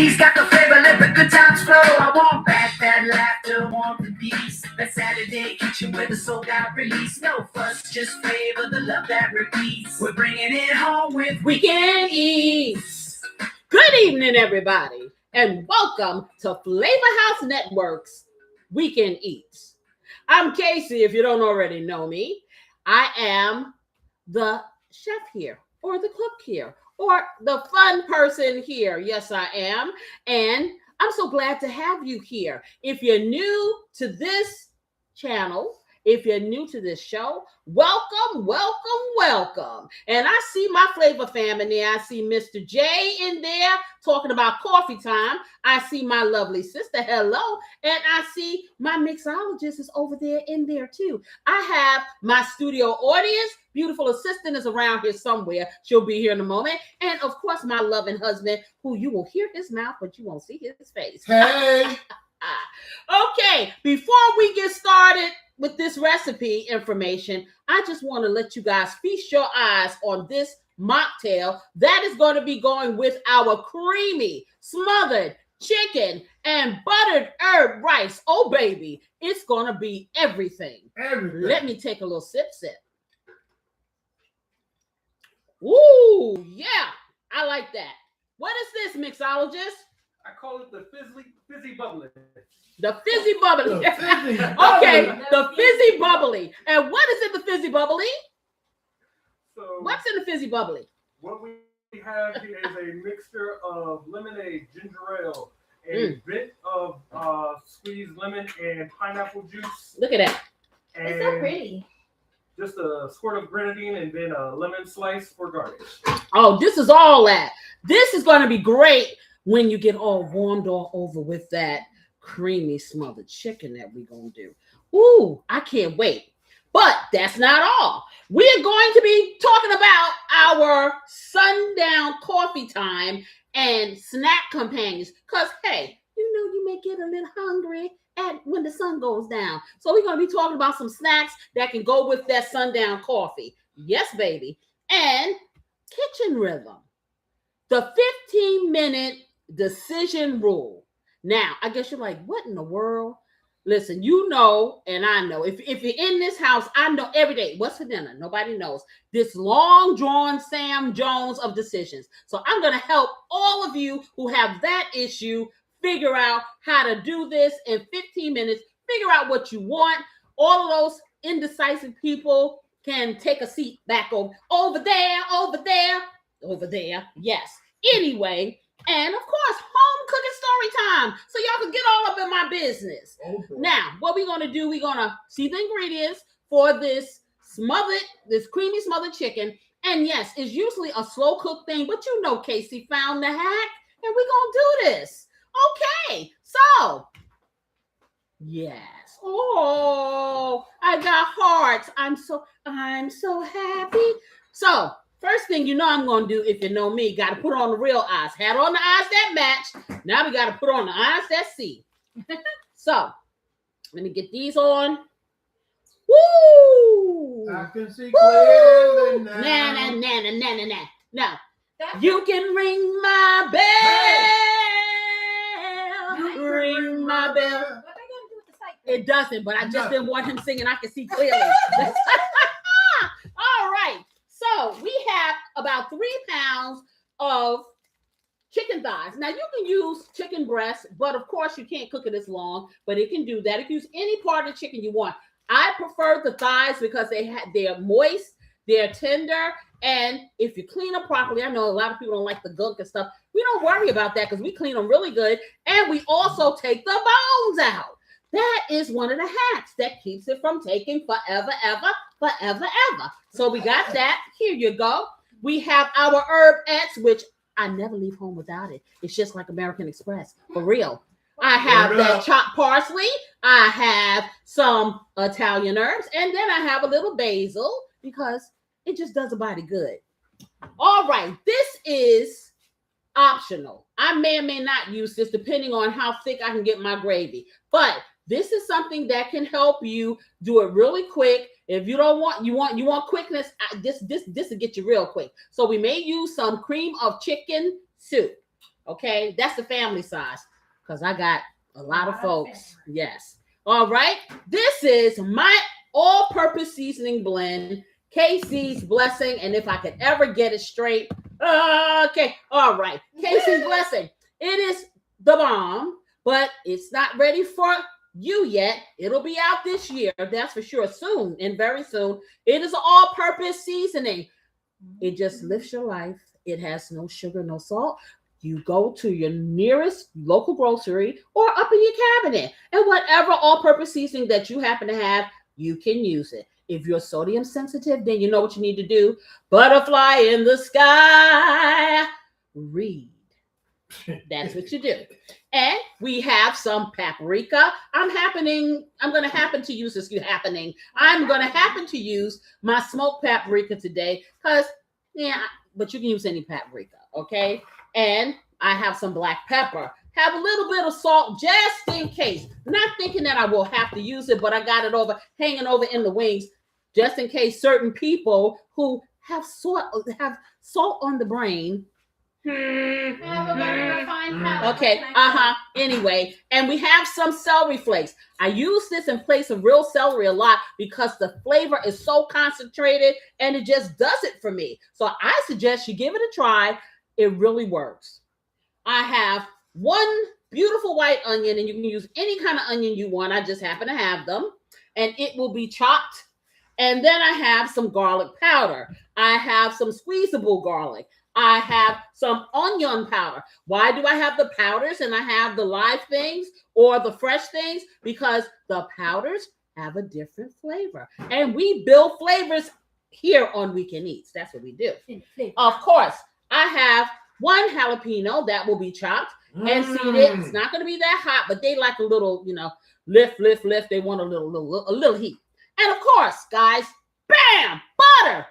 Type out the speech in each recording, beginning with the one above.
He's got the flavor, let the good times flow. I want back that laughter, want the peace. That Saturday kitchen with a sold out release. No fuss, just flavor, the love that repeats. We're bringing it home with Weekend Eats. Good evening, everybody, and welcome to Flavor House Network's Weekend Eats. I'm Casey, if you don't already know me. I am the chef here, or the cook here, or the fun person here. Yes, I am. And I'm so glad to have you here. If you're new to this channel, if you're new to this show, welcome, welcome, welcome. And I see my flavor fam in there. I see Mr. J in there talking about coffee time. I see my lovely sister, hello. And I see my mixologist is over there in there too. I have my studio audience. Beautiful assistant is around here somewhere. She'll be here in a moment. And of course, my loving husband, who you will hear his mouth, but you won't see his face. Hey. Okay, before we get started with this recipe information, I just want to let you guys feast your eyes on this mocktail that is going to be going with our creamy, smothered chicken and buttered herb rice. Oh, baby, it's going to be everything. Let me take a little sip. Ooh, yeah, I like that. What is this, mixologist? I call it the fizzy bubbly. The fizzy bubbly. Okay, the fizzy bubbly. And what is in the fizzy bubbly? So what's in the fizzy bubbly? What we have here is a mixture of lemonade, ginger ale, a bit of squeezed lemon and pineapple juice. Look at that. And it's so pretty. Just a squirt of grenadine and then a lemon slice for garnish. Oh, this is all that. This is going to be great when you get all warmed all over with that creamy smothered chicken that we're going to do. Ooh, I can't wait. But that's not all. We are going to be talking about our sundown coffee time and snack companions. Because, hey, you may get a little hungry when the sun goes down. So we're going to be talking about some snacks that can go with that sundown coffee. Yes, baby. And kitchen rhythm. The 15-minute decision rule. Now, I guess you're like, what in the world? Listen, you know, and I know, if you're in this house, I know every day, what's for dinner? Nobody knows. This long drawn Sam Jones of decisions. So I'm going to help all of you who have that issue figure out how to do this in 15 minutes, figure out what you want. All of those indecisive people can take a seat back over there. Yes. Anyway, and of course, home cooking story time. So y'all can get all up in my business. Okay. Now, what we're going to do, we're going to see the ingredients for this creamy smothered chicken. And yes, it's usually a slow cook thing, but you know Casey found the hack, and we're going to do this. Okay, so, yes. Oh, I got hearts. I'm so happy. So, first thing you know I'm going to do, if you know me, got to put on the real eyes. Had on the eyes that match. Now we got to put on the eyes that see. So, let me get these on. Woo! I can see clearly now. Nah. Now, you can ring my bell. Ring my bell. What are they going to do with the site? It doesn't, but I just didn't want him singing. I can see clearly. All right. So we have about 3 pounds of chicken thighs. Now you can use chicken breast, but of course you can't cook it as long, but it can do that. You can use any part of the chicken you want. I prefer the thighs because they're moist, they're tender, and if you clean them properly, I know a lot of people don't like the gunk and stuff. We don't worry about that because we clean them really good, and we also take the bones out. That is one of the hacks that keeps it from taking forever. So we got that. Here you go. We have our herbettes, which I never leave home without it. It's just like American Express, for real. I have that chopped parsley. I have some Italian herbs, and then I have a little basil because it just does a body good. All right, this is optional. I may or may not use this depending on how thick I can get my gravy, but this is something that can help you do it really quick. If you don't want, you want quickness, this will get you real quick. So we may use some cream of chicken soup. Okay, that's the family size because I got a lot of folks. Yes. All right. This is my all-purpose seasoning blend, Casey's Blessing, and if I could ever get it straight, okay. All right, Casey's Blessing. It is the bomb, but it's not ready for you yet. It'll be out this year, that's for sure. Soon and very soon. It is an all-purpose seasoning. It just lifts your life. It has no sugar, no salt. You go to your nearest local grocery or up in your cabinet, and whatever all-purpose seasoning that you happen to have, you can use it. If you're sodium sensitive, then you know what you need to do. Butterfly in the sky. Read. That's what you do. And we have some paprika. I'm going to happen to use my smoked paprika today because, yeah, but you can use any paprika, okay? And I have some black pepper. Have a little bit of salt just in case. Not thinking that I will have to use it, but I got it hanging over in the wings just in case certain people who have salt on the brain. Okay. Anyway, and we have some celery flakes. I use this in place of real celery a lot because the flavor is so concentrated and it just does it for me. So I suggest you give it a try. It really works. I have one beautiful white onion, and you can use any kind of onion you want. I just happen to have them, and it will be chopped. And then I have some garlic powder. I have some squeezable garlic. I have some onion powder. Why do I have the powders and I have the live things or the fresh things? Because the powders have a different flavor. And we build flavors here on Weekend Eats. That's what we do. Of course, I have one jalapeno that will be chopped and seeded. It's not going to be that hot, but they like a little, lift. They want a little heat. And of course, guys, bam, butter,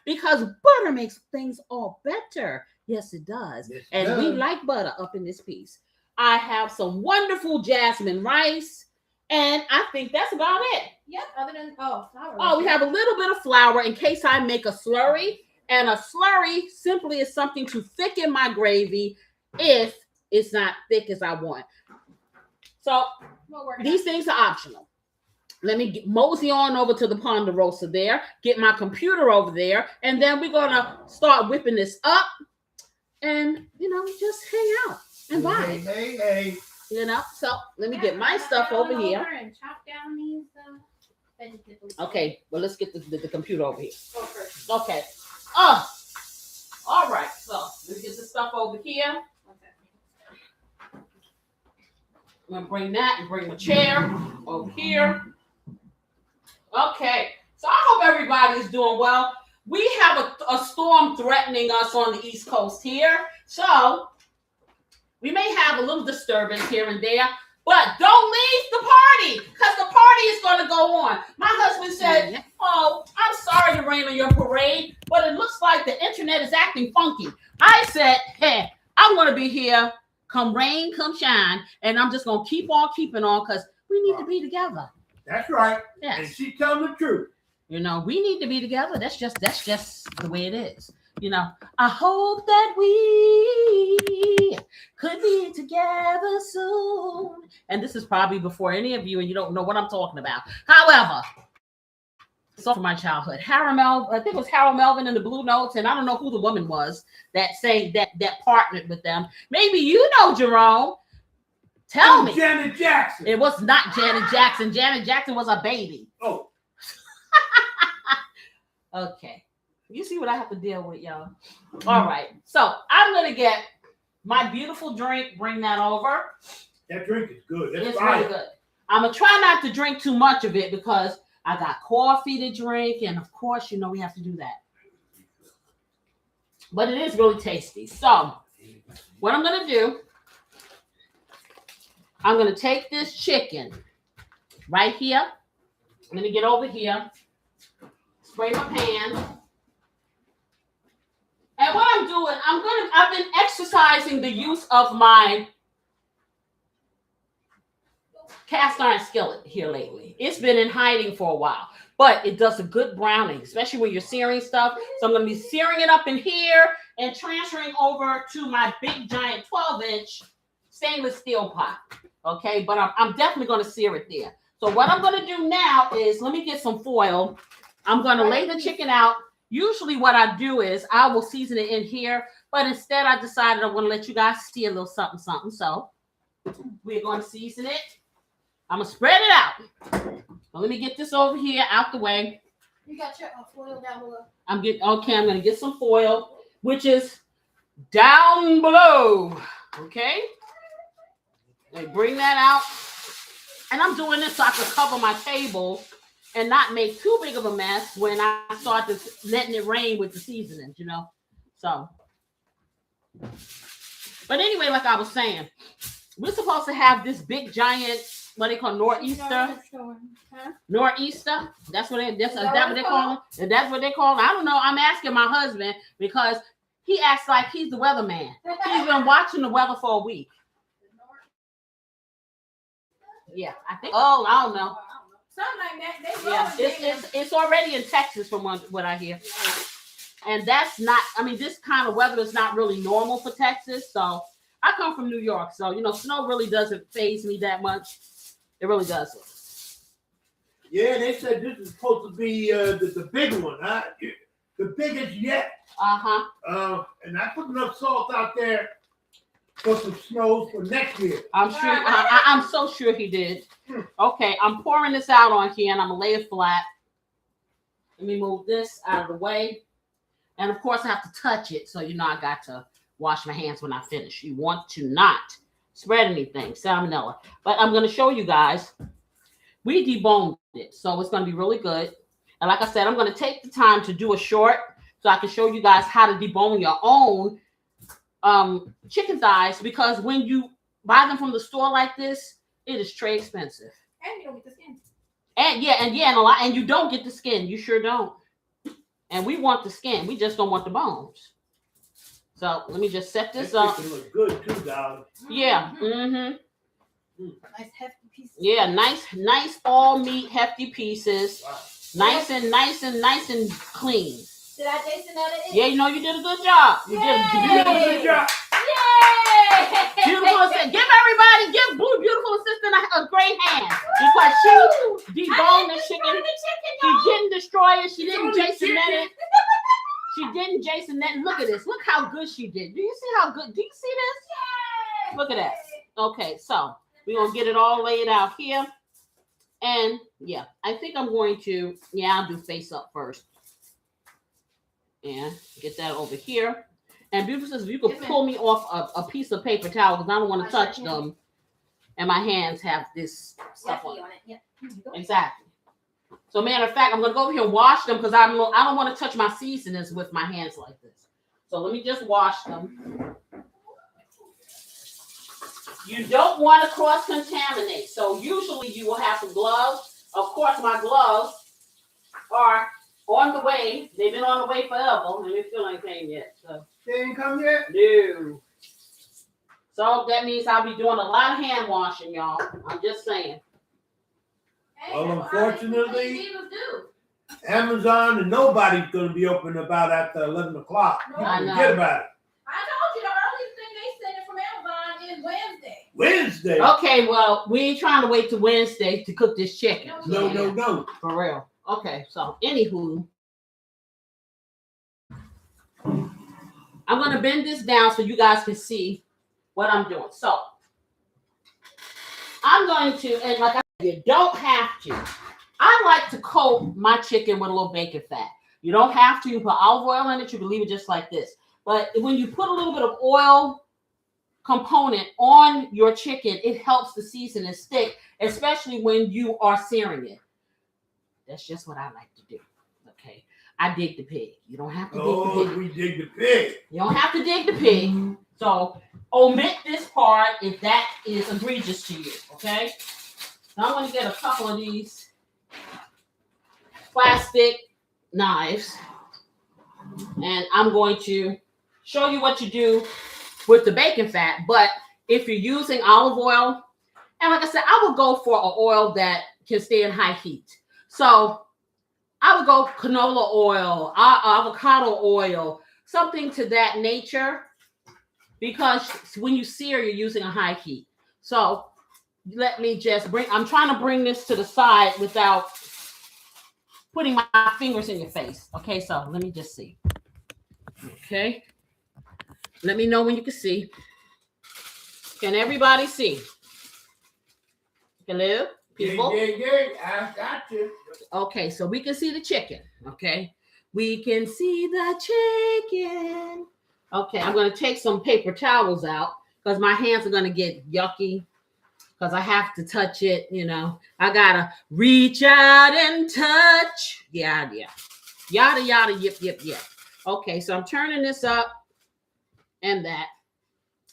because butter makes things all better. Yes, it does. Yes, and we like butter up in this piece. I have some wonderful jasmine rice, and I think that's about it. Yep. Other than flour. Oh, we have a little bit of flour in case I make a slurry. And a slurry simply is something to thicken my gravy if it's not thick as I want. So these things are optional. Let me mosey on over to the Ponderosa there, get my computer over there, and then we're going to start whipping this up and, just hang out and vibe. Hey. So let me get my stuff over here. And chop down these vegetables. Okay, well, let's get the computer over here. First. Okay. All right. So let's get the stuff over here. I'm going to bring that and bring my chair over here. Okay, so I hope everybody is doing well. We have a storm threatening us on the East Coast here, so we may have a little disturbance here and there, but don't leave the party because the party is going to go on. My husband said, "Oh, I'm sorry to rain on your parade, but it looks like the internet is acting funky." I said, "Hey, I'm going to be here come rain, come shine, and I'm just going to keep on keeping on because we need to be together." That's right. Yes. And she telling the truth. We need to be together. That's just the way it is. I hope that we could be together soon. And this is probably before any of you, and you don't know what I'm talking about. However, so from my childhood, I think it was Harold Melvin and the Blue Notes, and I don't know who the woman was that sang that partnered with them. Maybe you know, Jerome. Tell me. Janet Jackson. It was not Janet Jackson. Janet Jackson was a baby. Oh. Okay. You see what I have to deal with, y'all. All right. So I'm going to get my beautiful drink, bring that over. That drink is good. It's really good. I'm going to try not to drink too much of it because I got coffee to drink. And of course, we have to do that. But it is really tasty. So what I'm going to do, I'm going to take this chicken right here. I'm going to get over here, spray my pan. And what I'm doing, I've been exercising the use of my cast iron skillet here lately. It's been in hiding for a while. but it does a good browning, especially when you're searing stuff. So I'm going to be searing it up in here and transferring over to my big giant 12-inch stainless steel pot. Okay, but I'm definitely going to sear it there. So what I'm going to do now is, let me get some foil. I'm going to lay the chicken out. Usually what I do is I will season it in here, but instead I decided I'm going to let you guys see a little something, something. So we're going to season it. I'm going to spread it out. So let me get this over here out the way. You got your foil down below. I'm going to get some foil, which is down below. Okay. And bring that out. And I'm doing this so I can cover my table and not make too big of a mess when I start letting it rain with the seasonings, you know. So, but anyway, like I was saying, we're supposed to have this big giant, what they call nor'easter. Huh? Nor'easter. That's what is that what they call it? Is that what they call it? I don't know. I'm asking my husband because he acts like he's the weatherman. He's been watching the weather for a week. Yeah, I think. Oh, I don't know. Something like that. Yeah, it's already in Texas from what I hear. And that's not, I mean, this kind of weather is not really normal for Texas. So I come from New York. So, you know, snow really doesn't faze me that much. It really doesn't. Yeah, they said this is supposed to be the big one, huh? The biggest yet. Uh-huh. And I put enough salt out there for some snow for next year. I'm sure. I'm so sure he did. Okay, I'm pouring this out on here, and I'm gonna lay it flat. Let me move this out of the way, and of course I have to touch it, so you know I got to wash my hands when I finish. You want to not spread anything, salmonella. But I'm gonna show you guys. We deboned it, so it's gonna be really good. And like I said, I'm gonna take the time to do a short, so I can show you guys how to debone your own chicken thighs, because when you buy them from the store like this, it is très expensive. And you don't get the skin. And a lot, and you don't get the skin. You sure don't. And we want the skin. We just don't want the bones. So let me just set this up. Chicken look good too, darling. Yeah. Mm-hmm. Nice hefty pieces. Yeah, nice all meat hefty pieces. Wow. Nice and clean. Did I Jason that it? Yeah, you know you did a good job. You did a good job. Yay! Beautiful assistant. Give beautiful assistant a great hand, because she deboned the chicken. She didn't destroy it. She didn't Jason net it. She didn't Jason net. Look at this. Look how good she did. Do you see how good? Do you see this? Look at that. Okay, so we're gonna get it all laid out here, and yeah, I think I'm going to. Yeah, I'll do face up first. And get that over here. And beautiful sisters, you can pull me off a piece of paper towel, because I don't want to touch them. And my hands have this stuff on it. Yep. Exactly. So, matter of fact, I'm going to go over here and wash them, because I don't want to touch my seasonings with my hands like this. So let me just wash them. You don't want to cross-contaminate. So usually you will have some gloves. Of course, my gloves are on the way. They've been on the way forever, and they still ain't came yet. So They ain't come yet? no. So that means I'll be doing a lot of hand washing, y'all. I'm just saying. Well, unfortunately, Amazon and nobody's going to be open about after 11 o'clock. You I know. forget about it. I told you the earliest thing they send it from Amazon is Wednesday. Wednesday? Okay, well, we ain't trying to wait till Wednesday to cook this chicken. No. For real. Okay, so anywho, I'm going to bend this down so you guys can see what I'm doing. So I'm going to, and like I said, you don't have to. I like to coat my chicken with a little bacon fat. You don't have to. You put olive oil in it. You can leave it just like this. But when you put a little bit of oil component on your chicken, it helps the seasoning stick, especially when you are searing it. That's just what I like to do. Okay. I dig the pig. You don't have to dig the pig. We dig the pig. You don't have to dig the pig. So omit this part if that is egregious to you. Okay. Now I'm going to get a couple of these plastic knives, and I'm going to show you what you do with the bacon fat. But if you're using olive oil, and like I said, I would go for an oil that can stay in high heat. So I would go canola oil, avocado oil, something to that nature, because when you sear, you're using a high heat. So let me just I'm trying to bring this to the side without putting my fingers in your face. Okay, so let me just see. Okay. Let me know when you can see. Can everybody see? Hello, people? Yeah. I got you. Okay, so we can see the chicken. Okay. We can see the chicken. Okay, I'm going to take some paper towels out because my hands are going to get yucky because I have to touch it, you know. I got to reach out and touch. Yeah. Yada, yip. Okay, so I'm turning this up and that.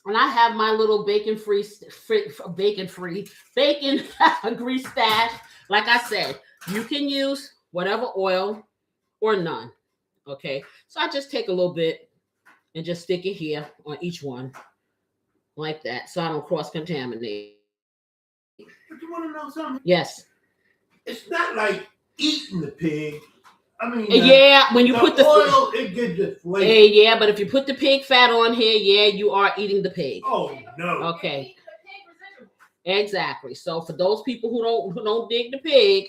And I have my little bacon grease stash. Like I said, you can use whatever oil or none. Okay, so I just take a little bit and just stick it here on each one like that so I don't cross-contaminate. But you want to know something? Yes. It's not like eating the pig. I mean, yeah, when you put the oil, it gives the flavor. Yeah, but if you put the pig fat on here, yeah, you are eating the pig. Oh no. Okay. Exactly. So for those people who don't dig the pig,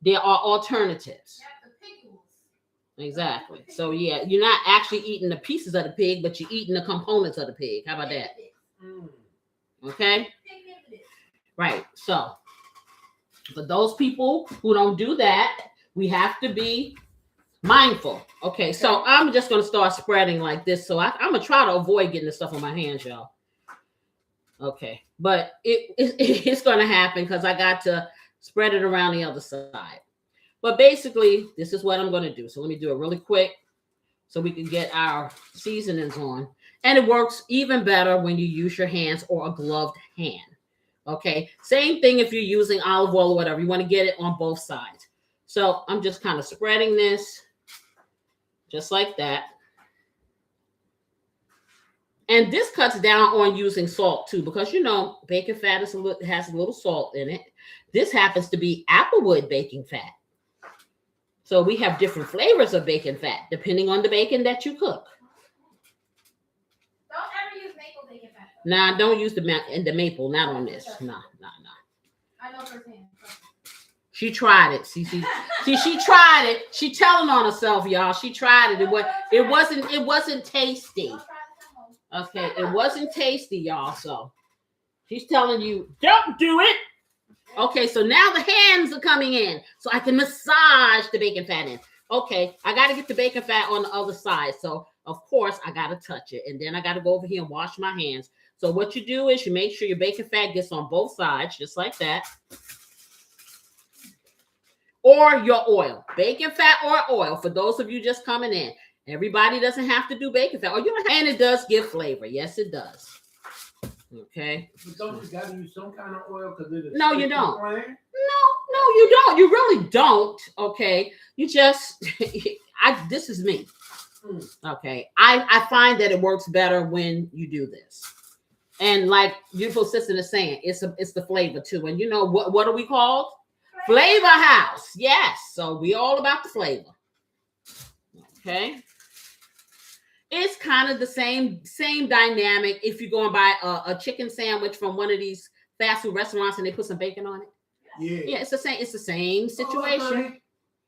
there are alternatives. Exactly. So yeah, you're not actually eating the pieces of the pig, but you're eating the components of the pig. How about that? Okay. Right. So for those people who don't do that, we have to be mindful. Okay. So I'm just going to start spreading like this. So I'm going to try to avoid getting the stuff on my hands, y'all. Okay. But it's going to happen because I got to spread it around the other side. But basically, this is what I'm going to do. So let me do it really quick so we can get our seasonings on. And it works even better when you use your hands or a gloved hand. Okay. Same thing if you're using olive oil or whatever. You want to get it on both sides. So I'm just kind of spreading this just like that. And this cuts down on using salt too, because you know, bacon fat has a little salt in it. This happens to be applewood bacon fat. So we have different flavors of bacon fat depending on the bacon that you cook. Don't ever use maple bacon fat. Nah, don't use the maple, not on this. Nah. I know firsthand. She tried it. See, she tried it. She telling on herself, y'all. She tried it. It wasn't tasty. Okay, it wasn't tasty, y'all. So she's telling you, don't do it. Okay, so now the hands are coming in, so I can massage the bacon fat in. Okay, I got to get the bacon fat on the other side. So, of course, I got to touch it. And then I got to go over here and wash my hands. So what you do is you make sure your bacon fat gets on both sides, just like that. Or your oil. Bacon fat or oil, for those of you just coming in. Everybody doesn't have to do bacon fat. And it does give flavor. Yes, it does. Okay. But don't you gotta use some kind of oil because it is. No, you don't. No, you don't. You really don't. Okay. You just this is me. Okay. I find that it works better when you do this. And like beautiful sister is saying, it's the flavor too. And you know what are we called? Flavor House. Yes. So we all about the flavor. Okay. It's kind of the same dynamic if you go and buy a chicken sandwich from one of these fast food restaurants and they put some bacon on it. Yeah, it's the same situation.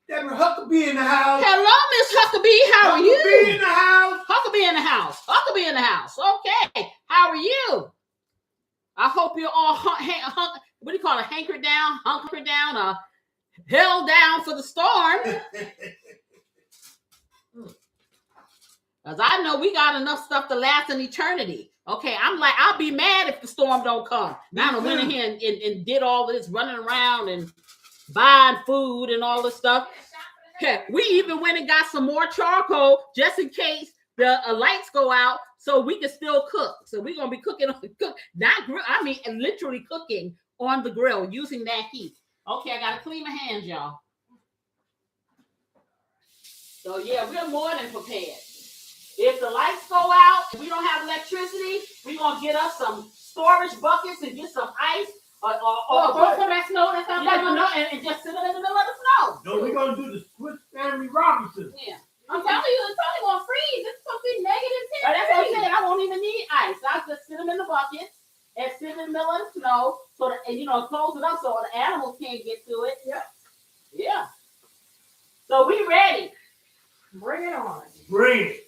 Deborah Huckabee in the house. Hello, Miss Huckabee. How are you? Huckabee in the house. Huckabee in the house. Huckabee in the house. Okay. How are you? I hope you're all what do you call it? Hunkered down, held down for the storm. Because I know we got enough stuff to last an eternity. Okay, I'm like, I'll be mad if the storm don't come. Now I went in here and did all this running around and buying food and all this stuff. Heck, we even went and got some more charcoal just in case the lights go out so we can still cook. So we're going to be cooking on the cook. Not grill, I mean literally cooking on the grill using that heat. Okay, I got to clean my hands, y'all. So yeah, we're more than prepared. If the lights go out, we don't have electricity, we're going to get us some storage buckets and get some ice or go for that snow that's not and just sit in the middle of the snow. No, we're going to do the Swiss Sammy Robinson. Yeah. I'm telling you, it's probably gonna freeze. It's supposed to be negative 10 That's what I'm degrees. saying. I won't even need ice. I'll just sit them in the bucket and sit in the middle of the snow so that, and close it up so the animals can't get to it. Yep. Yeah. So we ready. Bring it on. Bring it.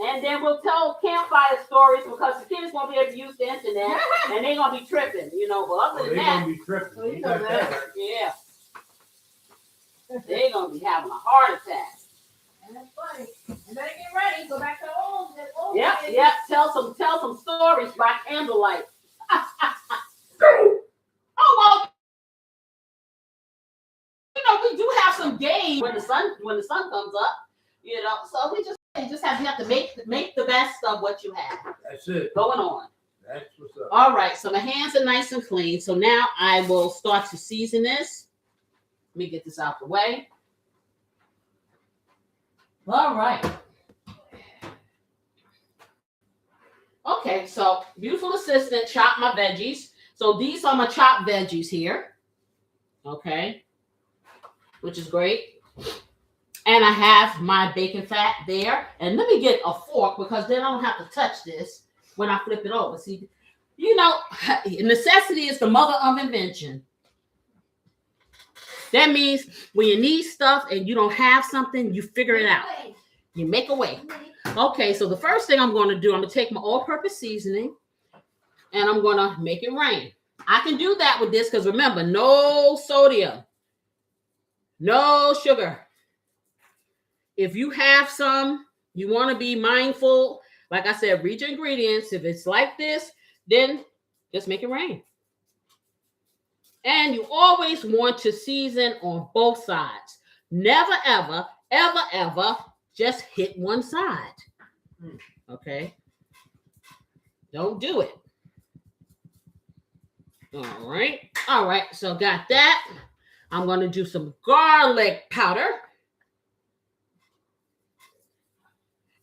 And then we'll tell campfire stories because the kids won't be able to use the internet and they're gonna be tripping, But other They're than that, gonna be tripping. Well, you You know got that. that. yeah. They're gonna be having a heart attack. And that's funny. You better get ready. Go back to the old Yep, days. yep. Tell some stories by candlelight. Oh well, we do have some games when the sun comes up. So we just have to make the best of what you have That's it. going on. That's what's up. All right, so my hands are nice and clean. So now I will start to season this. Let me get this out the way. All right. Okay, so beautiful assistant chopped my veggies. So these are my chopped veggies here. Okay, which is great. And I have my bacon fat there. And let me get a fork because then I don't have to touch this when I flip it over. See, necessity is the mother of invention. That means when you need stuff and you don't have something, you figure it out. You make a way. Okay, so the first thing I'm going to do, I'm going to take my all-purpose seasoning and I'm going to make it rain. I can do that with this because remember, no sodium, no sugar. If you have some, you want to be mindful. Like I said, read your ingredients. If it's like this, then just make it rain. And you always want to season on both sides. Never, ever, ever, ever just hit one side. Okay? Don't do it. All right. All right. So got that. I'm going to do some garlic powder.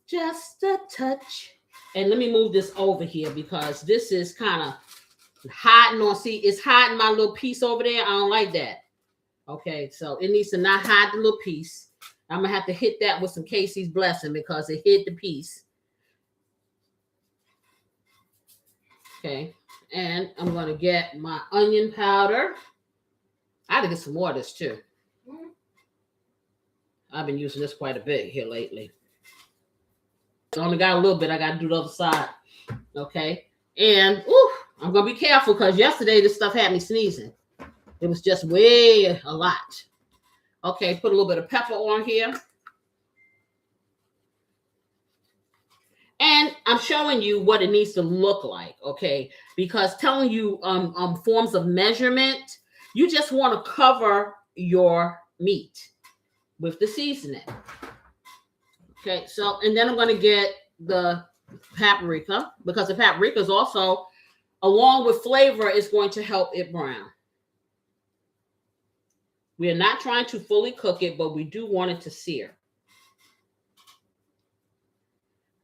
Just a touch. And let me move this over here because this is kind of hiding on. See, it's hiding my little piece over there. I don't like that. Okay, so it needs to not hide the little piece. I'm going to have to hit that with some Casey's blessing because it hid the piece. Okay, and I'm going to get my onion powder. I got to get some more of this too. I've been using this quite a bit here lately. I only got a little bit. I got to do the other side. Okay. And I'm going to be careful because yesterday this stuff had me sneezing. It was just way a lot. Okay. Put a little bit of pepper on here. And I'm showing you what it needs to look like. Okay. Because telling you forms of measurement, you just want to cover your meat with the seasoning. Okay, so, and then I'm going to get the paprika because the paprika is also, along with flavor, is going to help it brown. We are not trying to fully cook it, but we do want it to sear.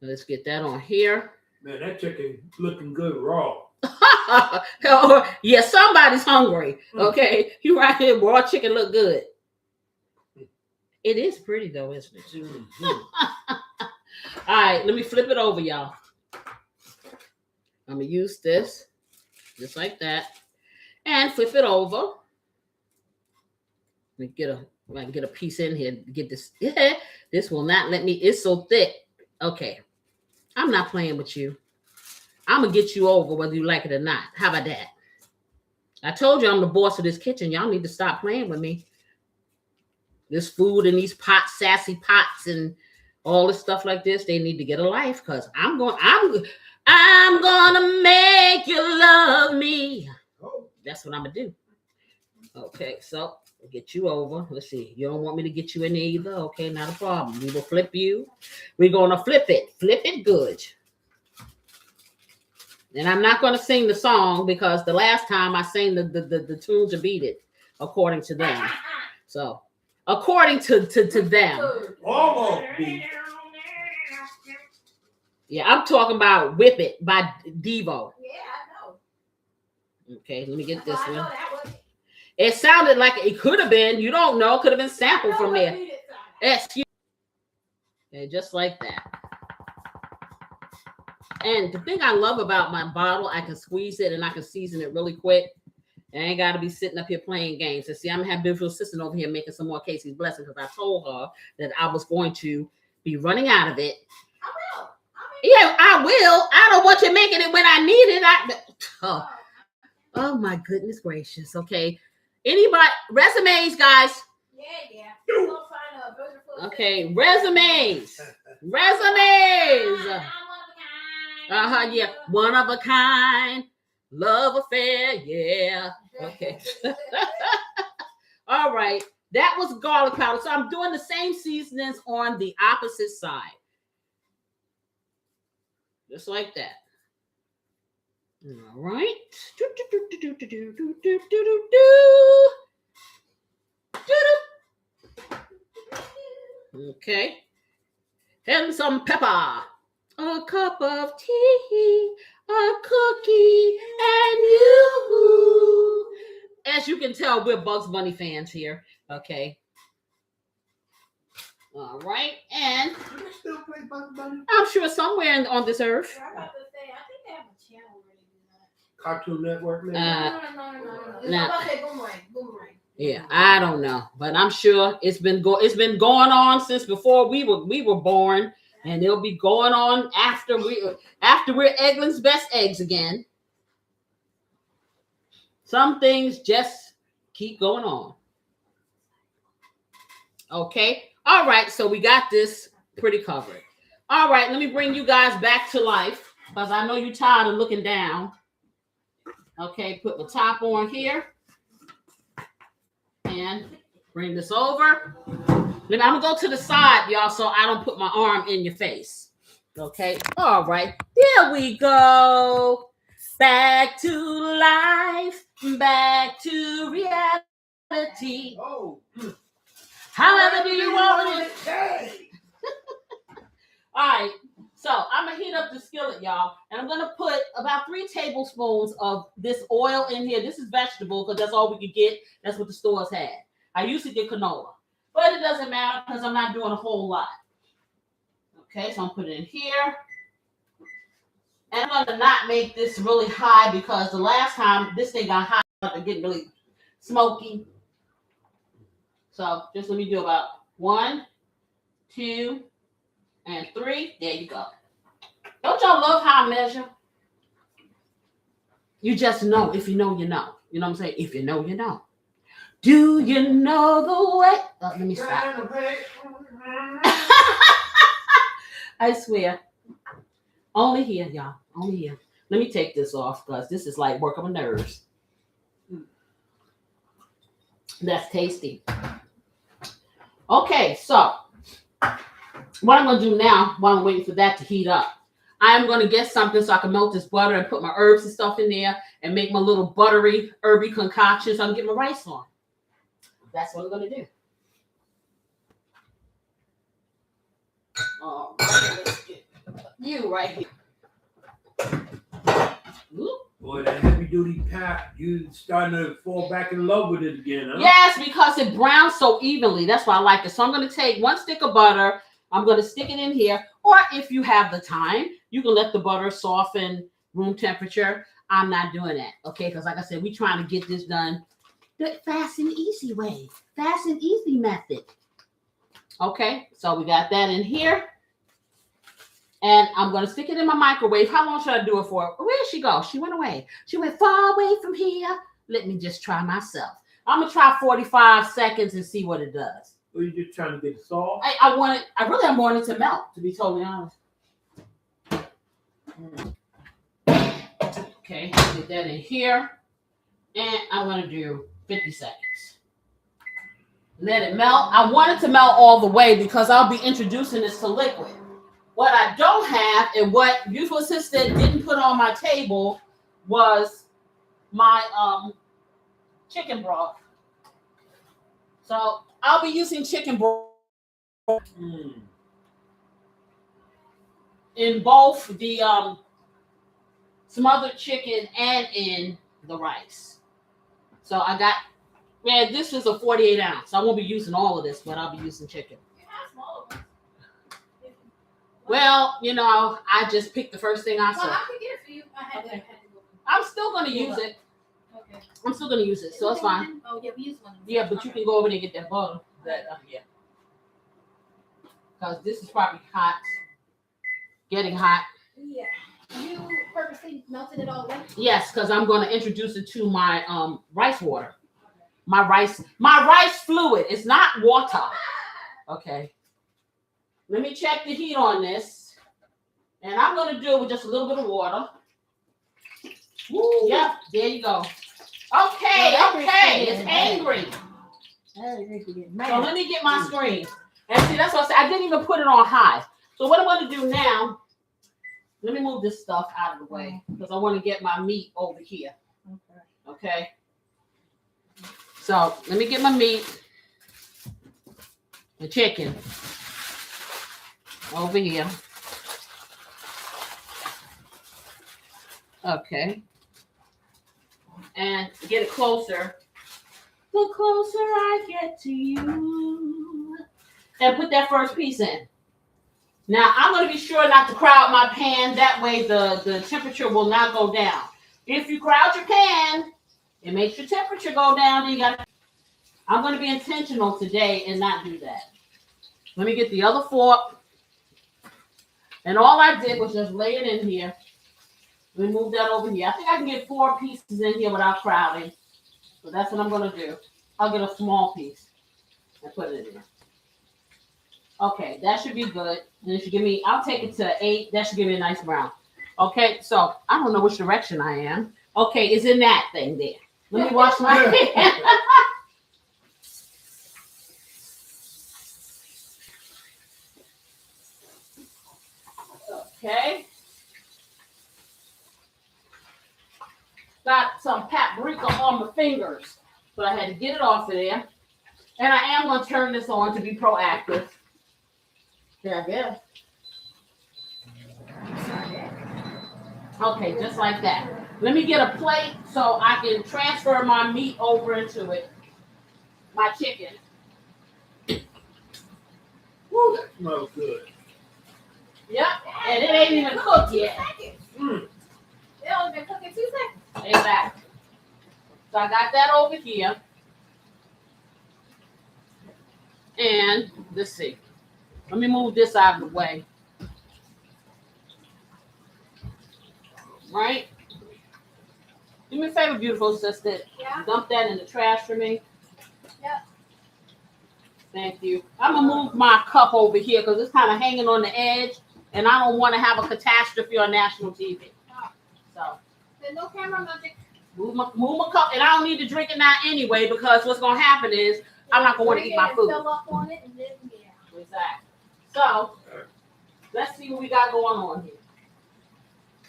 Let's get that on here. Man, that chicken looking good raw. Yeah, somebody's hungry. Okay, you right here, raw chicken look good. It is pretty though, isn't it? Mm-hmm. All right, let me flip it over, y'all. I'm gonna use this just like that, and flip it over. Let me get a piece in here. Get this. This will not let me. It's so thick. Okay, I'm not playing with you. I'm gonna get you over whether you like it or not. How about that? I told you I'm the boss of this kitchen. Y'all need to stop playing with me. This food and these pots, sassy pots, and all this stuff like this, they need to get a life because I'm gonna make you love me. That's what I'm gonna do. Okay, so I'll get you over. Let's see. You don't want me to get you in there either. Okay, not a problem. We will flip you. We're gonna flip it. Flip it good. And I'm not gonna sing the song because the last time I sang the tune to beat it, according to them. So according to them. Almost beat. Yeah, I'm talking about Whip It by Devo. Yeah, I know. Okay, let me get this I know one. that one. It sounded like it could have been. You don't know. Could have been sampled from there. Excuse. Okay, just like that. And the thing I love about my bottle, I can squeeze it and I can season it really quick. I ain't got to be sitting up here playing games. And see, I'm having beautiful assistant over here making some more Casey's Blessing because I told her that I was going to be running out of it. I will. Yeah, I will. I don't want you making it when I need it. Oh my goodness gracious. Okay. Anybody, resumes, guys. Yeah. We'll find a version for Okay, resumes. Resumes. Yeah. One of a kind. Love affair. Yeah. Okay. All right. That was garlic powder. So I'm doing the same seasonings on the opposite side. Just like that. All right. Okay. And some pepper. A cup of tea, a cookie, and you. As you can tell, we're Bugs Bunny fans here. Okay. All right. And You can still play Bugs Bunny? I'm sure somewhere on this earth. I'm about to say, I think they have a channel where they do that. Cartoon Network, maybe? No. It's about to say Boomerang. Yeah, I don't know, but I'm sure it's been going on since before we were born, and it'll be going on after we're Eglin's best eggs again. Some things just keep going on. Okay, all right. So we got this pretty covered. All right, let me bring you guys back to life because I know you're tired of looking down. Okay, put the top on here. And bring this over. Then I'm gonna go to the side, y'all, so I don't put my arm in your face. Okay. All right. There we go. Back to life. Back to reality. Oh. However do you want it? Hey. All right. So I'm gonna heat up the skillet, y'all, and I'm gonna put about 3 tablespoons of this oil in here. This is vegetable because that's all we could get. That's what the stores had. I used to get canola, but it doesn't matter because I'm not doing a whole lot. Okay, so I'm putting it in here, and I'm gonna not make this really high because the last time this thing got hot, it getting really smoky. So just let me do about 1, 2, and 3. There you go. Don't y'all love how I measure? You just know. If you know, you know. You know what I'm saying? If you know, you know. Do you know the way? Let me stop. I swear. Only here, y'all. Only here. Let me take this off because this is like working my nerves. That's tasty. Okay, so what I'm going to do now while I'm waiting for that to heat up, I'm going to get something so I can melt this butter and put my herbs and stuff in there and make my little buttery, herby concoction so I can get my rice on. That's what I'm going to do. All right, let's get you right here. Ooh. Boy, that heavy duty pack, you starting to fall back in love with it again, huh? Yes, because it browns so evenly. That's why I like it. So I'm going to take 1 stick of butter. I'm going to stick it in here. Or if you have the time, you can let the butter soften room temperature. I'm not doing that, okay? Because like I said, we're trying to get this done the fast and easy way. Fast and easy method. Okay, so we got that in here. And I'm going to stick it in my microwave. How long should I do it for? Where did she go? She went away. She went far away from here. Let me just try myself. I'm going to try 45 seconds and see what it does. Or you just trying to get it soft? I really want it to melt, to be totally honest. Okay, get that in here. And I'm going to do 50 seconds. Let it melt. I want it to melt all the way because I'll be introducing this to liquid. What I don't have and what Beautiful Assistant didn't put on my table was my chicken broth. So I'll be using chicken broth in both the smothered chicken and in the rice. So I got Yeah, this is a 48 ounce. I won't be using all of this, but I'll be using chicken. You have smaller ones. Well, you know, I just picked the first thing I Well, saw. I could get it for you. I had Okay. to go. I'm still gonna use it. Okay. I'm still gonna use it, so it's fine. Oh yeah, we used one. Yeah, but you can go over there and get that butter. Yeah. Because this is probably hot. Getting hot. Yeah. You purposely melted it all away? Yes, because I'm gonna introduce it to my rice water. My rice fluid. It's not water. Okay. Let me check the heat on this. And I'm gonna do it with just a little bit of water. Woo. Yep, there you go. Okay, it's angry. So let me get my screen. And see, that's what I said. I didn't even put it on high. So what I'm going to do now, let me move this stuff out of the way because I want to get my meat over here. Okay. So let me get my meat, the chicken, over here. Okay. And get it closer. The closer I get to you. And put that first piece in. Now, I'm going to be sure not to crowd my pan. That way the temperature will not go down. If you crowd your pan, it makes your temperature go down. Then you got. I'm going to be intentional today and not do that. Let me get the other fork. And all I did was just lay it in here. Let me move that over here. I think I can get 4 pieces in here without crowding. So that's what I'm going to do. I'll get a small piece and put it in there. Okay, that should be good. And it should give me, I'll take it to 8. That should give me a nice brown. Okay, so I don't know which direction I am. Okay, it's in that thing there. Let me wash my hands. Okay. Got some paprika on my fingers. So I had to get it off of there. And I am going to turn this on to be proactive. There, yeah. Okay, just like that. Let me get a plate so I can transfer my meat over into it. My chicken. Woo, that smells good. Yep, and it ain't even cooked yet. It only been cooking 2 seconds. Exactly. So I got that over here. And let's see. Let me move this out of the way. Right? Do me a favor, beautiful sister. Yeah. Dump that in the trash for me. Yep. Thank you. I'm going to move my cup over here because it's kind of hanging on the edge. And I don't want to have a catastrophe on national TV. So. There's no camera magic. Move my cup. And I don't need to drink it now anyway because what's going to happen is I'm not going to want to eat my food. Fill up on it and then, yeah. Exactly. So, let's see what we got going on here.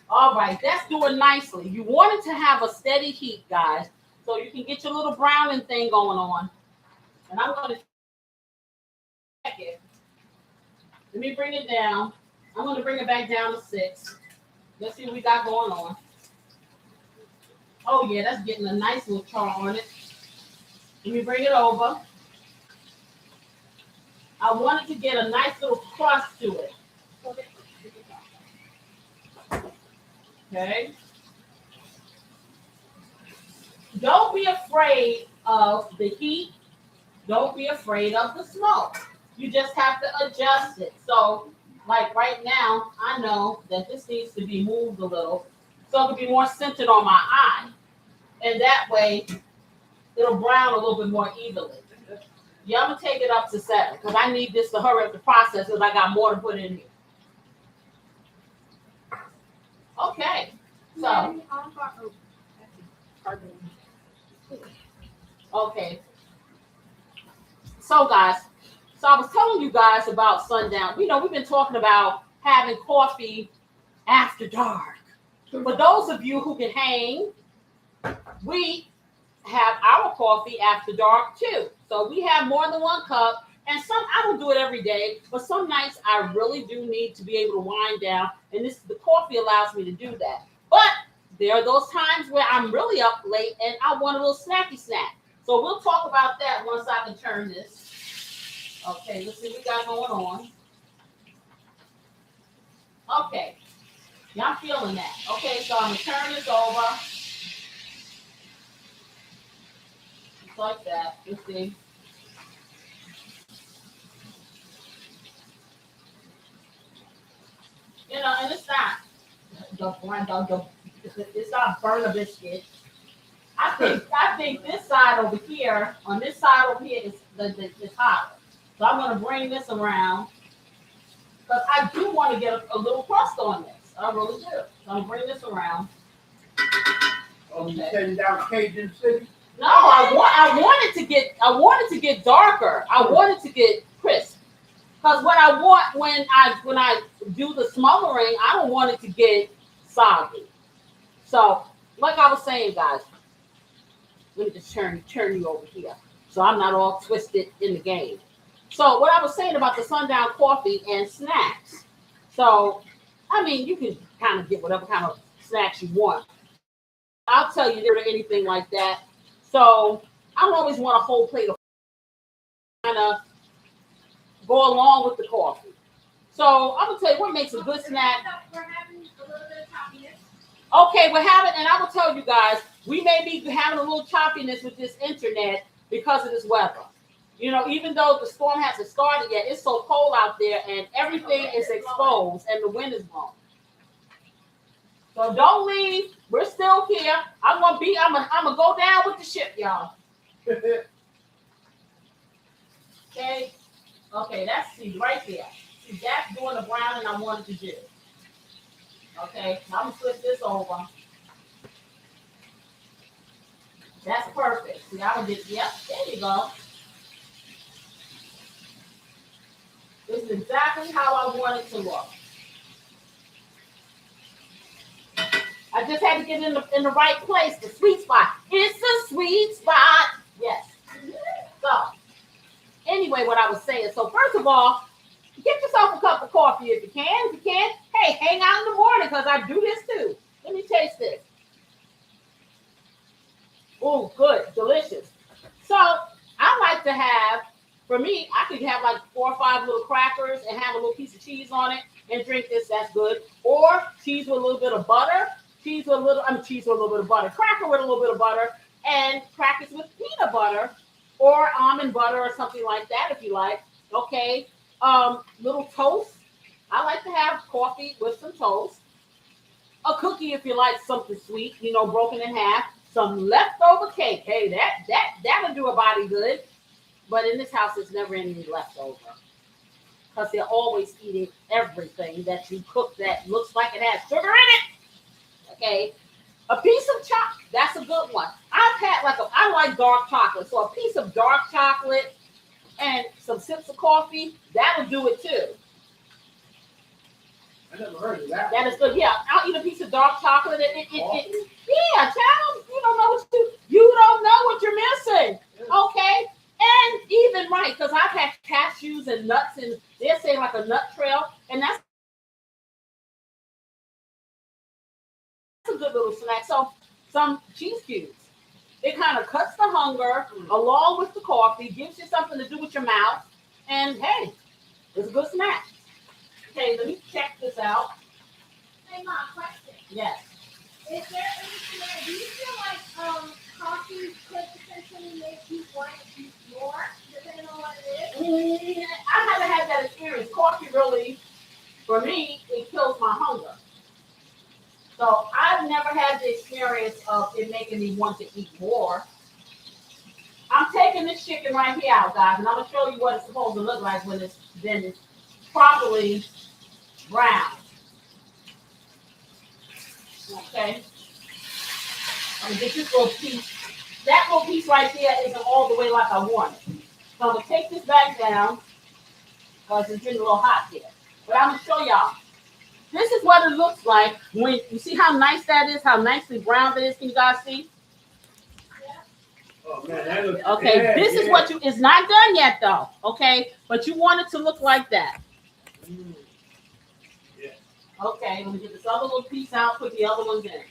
All right, that's doing nicely. You want it to have a steady heat, guys, so you can get your little browning thing going on. And I'm going to check it. Let me bring it down. I'm going to bring it back down to 6. Let's see what we got going on. Oh, yeah, that's getting a nice little char on it. Let me bring it over. I wanted to get a nice little crust to it. Okay. Don't be afraid of the heat. Don't be afraid of the smoke. You just have to adjust it. So, like right now, I know that this needs to be moved a little so it can be more centered on my eye. And that way, it'll brown a little bit more evenly. Yeah, I'm going to take it up to 7 because I need this to hurry up the process because I got more to put in here. Okay. So. Okay. So, guys. So, I was telling you guys about sundown. You know, we've been talking about having coffee after dark. For those of you who can hang, we have our coffee after dark too. So we have more than 1 cup, and I don't do it every day, but some nights I really do need to be able to wind down, and the coffee allows me to do that. But there are those times where I'm really up late and I want a little snacky snack. So we'll talk about that once I can turn this. Okay, let's see what we got going on. Okay, y'all feeling that? Okay, so I'm gonna turn this over. Just like that. Let's see. You know, and it's not it's not burner biscuit. I think this side over here, on this side over here is hotter. So I'm gonna bring this around because I do want to get a little crust on this. I really do. So I'm gonna bring this around. Oh, you sitting down Cajun City? No, I wanted to get darker. I wanted to get crisp. Because what I want when I do the smothering, I don't want it to get soggy. So, like I was saying, guys, let me just turn you over here, so I'm not all twisted in the game. So, what I was saying about the sundown coffee and snacks. So, I mean, you can kind of get whatever kind of snacks you want. I'll tell you, there or anything like that. So, I don't always want a whole plate of kind of go along with the coffee. So I'm gonna tell you what makes a good snack. We're having a little bit of choppiness. Okay, we're having, and I will tell you guys, we may be having a little choppiness with this internet because of this weather. You know, even though the storm hasn't started yet, it's so cold out there, and everything is exposed, and the wind is blowing. So don't leave. We're still here. I'm gonna go down with the ship, y'all. Okay. Okay, that's right there. See, that's doing the browning I wanted to do. Okay, now I'm gonna flip this over. That's perfect. See, I would just, yep, there you go. This is exactly how I want it to look. I just had to get in the right place, the sweet spot. It's the sweet spot. Yes. So, anyway, what I was saying. So, first of all, get yourself a cup of coffee if you can. If you can't, hey, hang out in the morning because I do this too. Let me taste this. Oh, good, delicious. So, I like to have, for me, I could have like 4 or 5 little crackers and have a little piece of cheese on it and drink this. That's good. Or cheese with a little bit of butter. Cheese with a little bit of butter. Cracker with a little bit of butter. And crackers with peanut butter or almond butter or something like that if you like. Okay. Little toast. I like to have coffee with some toast. A cookie if you like something sweet, you know, broken in half. Some leftover cake. Hey, that'll do a body good. But in this house, it's never any leftover. Because they're always eating everything that you cook that looks like it has sugar in it. Okay. A piece of chocolate. That's a good one. I like dark chocolate. So a piece of dark chocolate and some sips of coffee, that'll do it too. I never heard of that. That is good. Yeah, I'll eat a piece of dark chocolate. Yeah, child, you don't know what you're missing. Okay, and even right because I've had cashews and nuts, and they'll say like a nut trail, and that's a good little snack. So some cheese cubes. It kind of cuts the hunger along with the coffee, gives you something to do with your mouth, and hey, it's a good snack. Okay, let me check this out. Hey, Mom, question. Yes. Is there anything that, do you feel like coffee could potentially make you want to eat more, depending on what it is? I haven't had that experience. Coffee really, for me, it kills my hunger. So I've never had the experience of it making me want to eat more. I'm taking this chicken right here out, guys, and I'm going to show you what it's supposed to look like when it's been properly browned. Okay. I'm going to get this little piece. That little piece right there isn't all the way like I want it. So I'm going to take this back down because it's getting a little hot here. But I'm going to show y'all. This is what it looks like when you see how nice that is, how nicely browned it is. Can you guys see? Oh man, that looks Okay, yeah, this is what it's not done yet though. Okay, but you want it to look like that. Yeah. Okay, let me get this other little piece out, put the other ones in.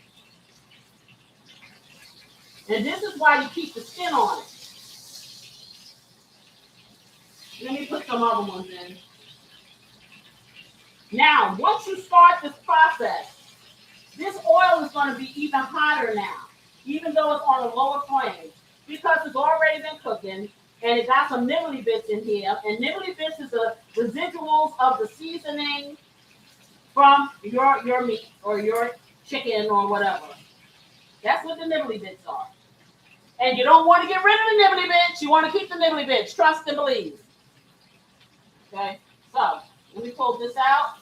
And this is why you keep the skin on it. Let me put some other ones in. Now, once you start this process, this oil is going to be even hotter now, even though it's on a lower flame, because it's already been cooking, and it got some nibbly bits in here. And nibbly bits is the residuals of the seasoning from your meat or your chicken or whatever. That's what the nibbly bits are. And you don't want to get rid of the nibbly bits. You want to keep the nibbly bits. Trust and believe. Okay, so let me pull this out.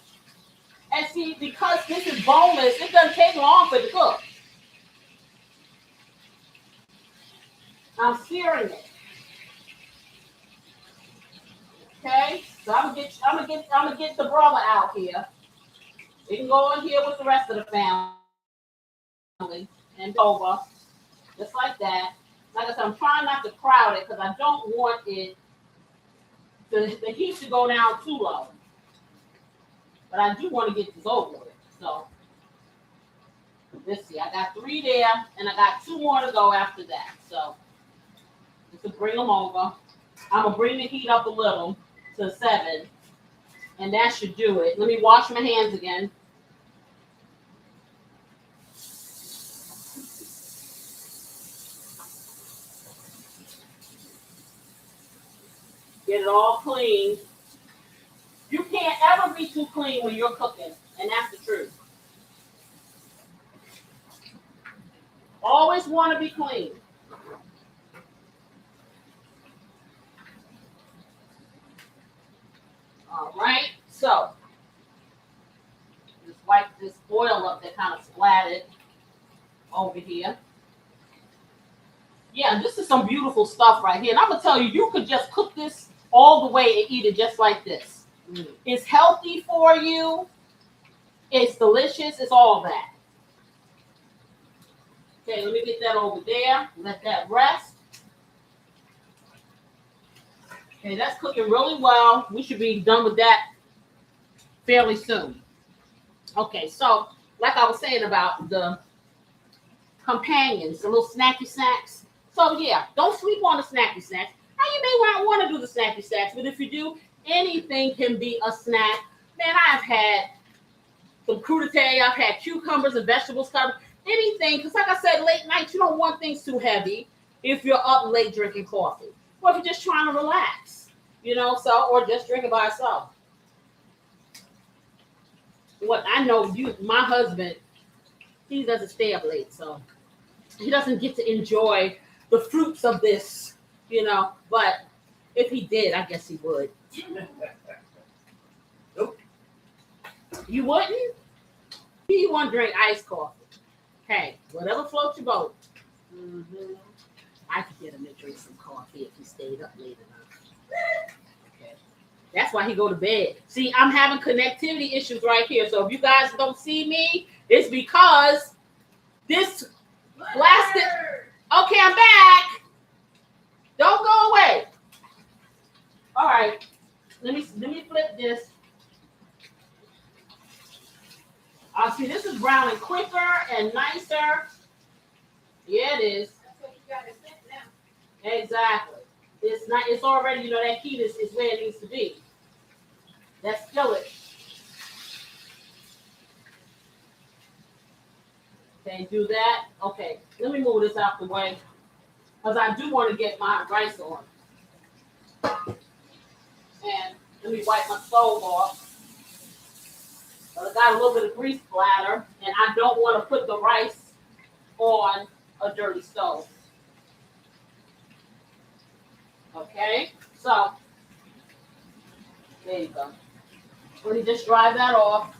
And see, because this is boneless, it doesn't take long for it to cook. I'm searing it. Okay, so I'm gonna get the brother out here. You can go in here with the rest of the family and over, just like that. Like I said, I'm trying not to crowd it because I don't want it the heat to go down too low. But I do want to get this over with. So let's see, I got 3 there, and I got 2 more to go after that. So just to bring them over, I'm gonna bring the heat up a little to 7, and that should do it. Let me wash my hands again. Get it all clean. You can't ever be too clean when you're cooking, and that's the truth. Always want to be clean. All right, so just wipe this oil up that kind of splattered over here. Yeah, this is some beautiful stuff right here. And I'm going to tell you, you could just cook this all the way and eat it just like this. It's healthy for you. It's delicious. It's all that. Okay, let me get that over there. Let that rest. Okay, that's cooking really well. We should be done with that fairly soon. Okay, so like I was saying about the companions, the little snacky snacks. So yeah, don't sleep on the snacky snacks. Now you may not want to do the snacky snacks, but if you do, anything can be a snack. Man, I've had some crudité, I've had cucumbers and vegetables covered. Anything, because like I said, late night, you don't want things too heavy if you're up late drinking coffee. Or if you're just trying to relax, or just drink it by itself. What I know, my husband, he doesn't stay up late, so he doesn't get to enjoy the fruits of this, but if he did, I guess he would. Nope. You wouldn't? You want to drink iced coffee. Hey, whatever floats your boat. Mm-hmm. I could get him to drink some coffee if he stayed up late enough. Okay. That's why he go to bed. See, I'm having connectivity issues right here. So if you guys don't see me, it's because this blasted. Okay, I'm back. Don't go away. All right. Let me flip this. See, this is browning quicker and nicer. Yeah, it is. That's what you got to set now. Exactly. It's not. It's already. That heat is where it needs to be. That's skillet. Okay, do that. Okay, let me move this out the way because I do want to get my rice on. And let me wipe my stove off. I got a little bit of grease splatter, and I don't want to put the rice on a dirty stove. Okay, so there you go. Let me just dry that off.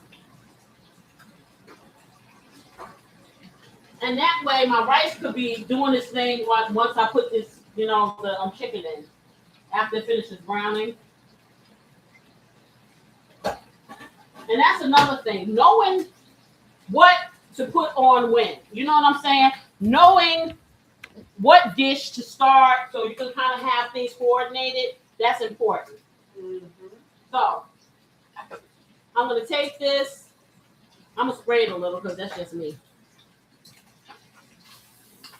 And that way my rice could be doing this thing once I put this, the chicken in. After it finishes browning. And that's another thing. Knowing what to put on when. You know what I'm saying? Knowing what dish to start so you can kind of have things coordinated. That's important. Mm-hmm. So I'm going to take this. I'm going to spray it a little because that's just me.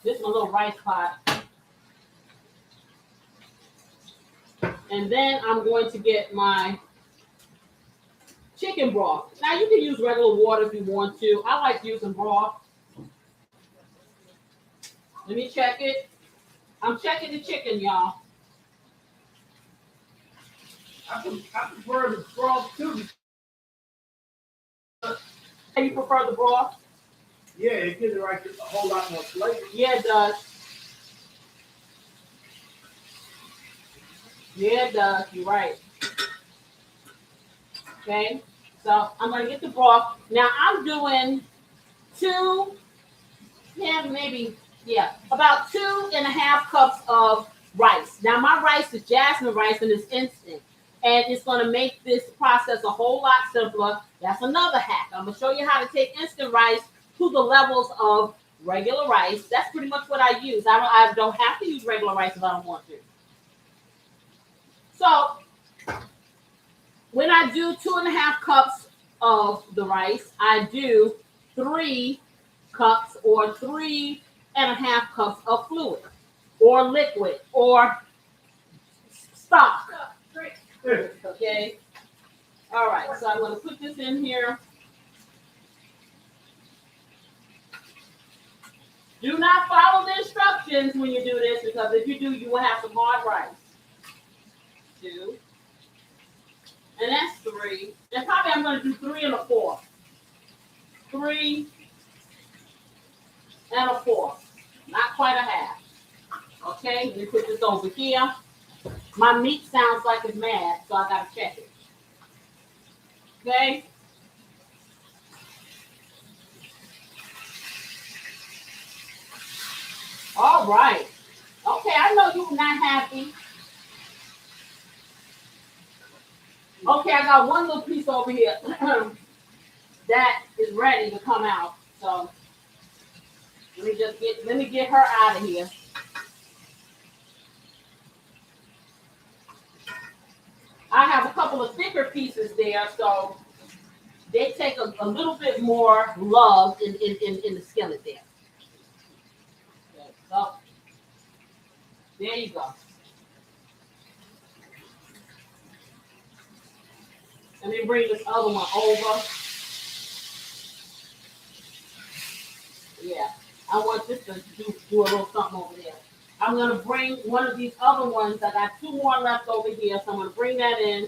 This is my little rice pot. And then I'm going to get my chicken broth. Now you can use regular water if you want to. I like using broth. Let me check it. I'm checking the chicken, y'all. I prefer the broth too. Do you prefer the broth? Yeah, it gives it like a whole lot more flavor. Yeah, it does. Yeah, it does. You're right. Okay. So I'm going to get the broth. Now I'm doing about 2.5 cups of rice. Now my rice is jasmine rice and it's instant. And it's going to make this process a whole lot simpler. That's another hack. I'm going to show you how to take instant rice to the levels of regular rice. That's pretty much what I use. I don't have to use regular rice if I don't want to. So when I do 2.5 cups of the rice, I do 3 cups or 3.5 cups of fluid or liquid or stock. Okay. All right. So I'm going to put this in here. Do not follow the instructions when you do this, because if you do, you will have some hard rice. 2. And that's 3. And probably I'm going to do 3 1/4. 3 1/4. Not quite a half. Okay, let me put this over here. My meat sounds like it's mad, so I got to check it. Okay. All right. Okay, I know you're not happy. Okay, I got one little piece over here that is ready to come out. So let me get her out of here. I have a couple of thicker pieces there, so they take a little bit more love in the skillet there. Okay, so there you go. Let me bring this other one over. Yeah, I want this to do a little something over there. I'm going to bring one of these other ones. I got 2 more left over here, so I'm going to bring that in,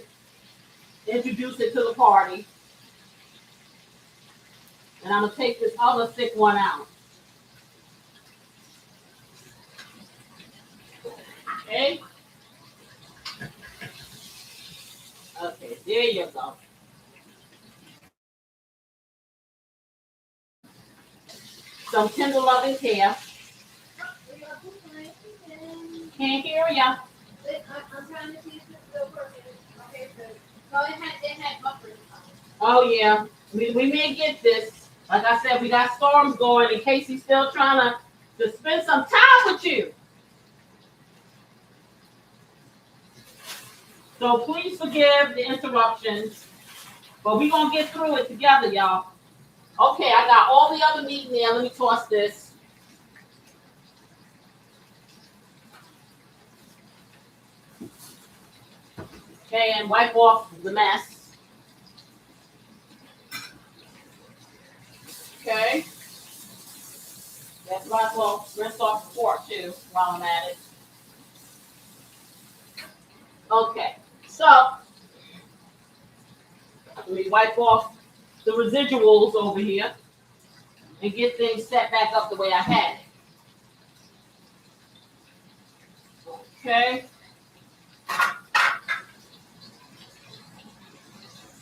introduce it to the party. And I'm going to take this other thick one out. Okay? Okay, there you go. Some tender loving care. Can't hear ya. I'm trying to see if this still working. Okay, so it had buffers. Oh yeah, we may get this. Like I said, we got storms going. In case he's still trying to spend some time with you. So please forgive the interruptions, but we're gonna get through it together, y'all. Okay, I got all the other meat in there. Let me toss this. Okay, and wipe off the mess. Okay. That's right. Well, rinse off the fork too while I'm at it. Okay, so let me wipe off the residuals over here and get things set back up the way I had it. Okay.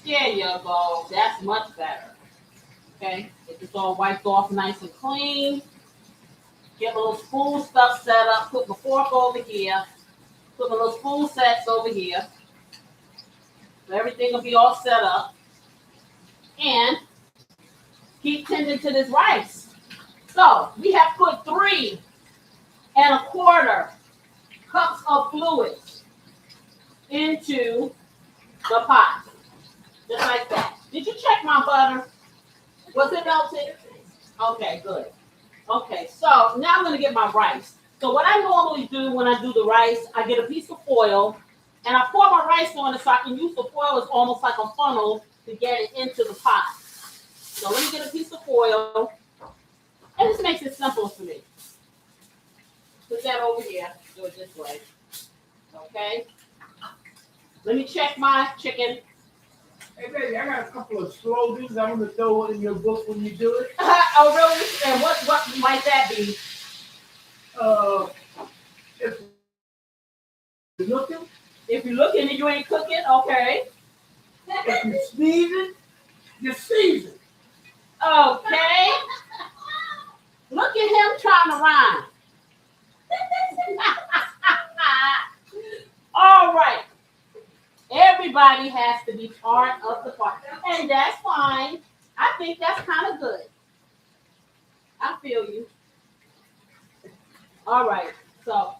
There you go. That's much better. Okay. Get this all wiped off nice and clean. Get my little spoon stuff set up. Put my fork over here. Put my little spoon sets over here. So everything will be all set up. And keep tending to this rice. So we have put 3 1/4 cups of fluids into the pot. Just like that. Did you check my butter? Was it melted? Okay, good. Okay, so now I'm going to get my rice. So what I normally do when I do the rice, I get a piece of foil And I pour my rice on it so I can use the foil as almost like a funnel to get it into the pot. So let me get a piece of foil. And this makes it simple for me. Put that over here. Do it this way. Okay. Let me check my chicken. Hey, baby, I got a couple of slogans I want to throw in your book when you do it. Oh, really? And what might that be? If you're looking, If you're looking and you ain't cooking, okay. if you're sneezing, you're seasoned. Okay. Look at him trying to rhyme. All right. Everybody has to be part of the party. And that's fine. I think that's kind of good. I feel you. All right. So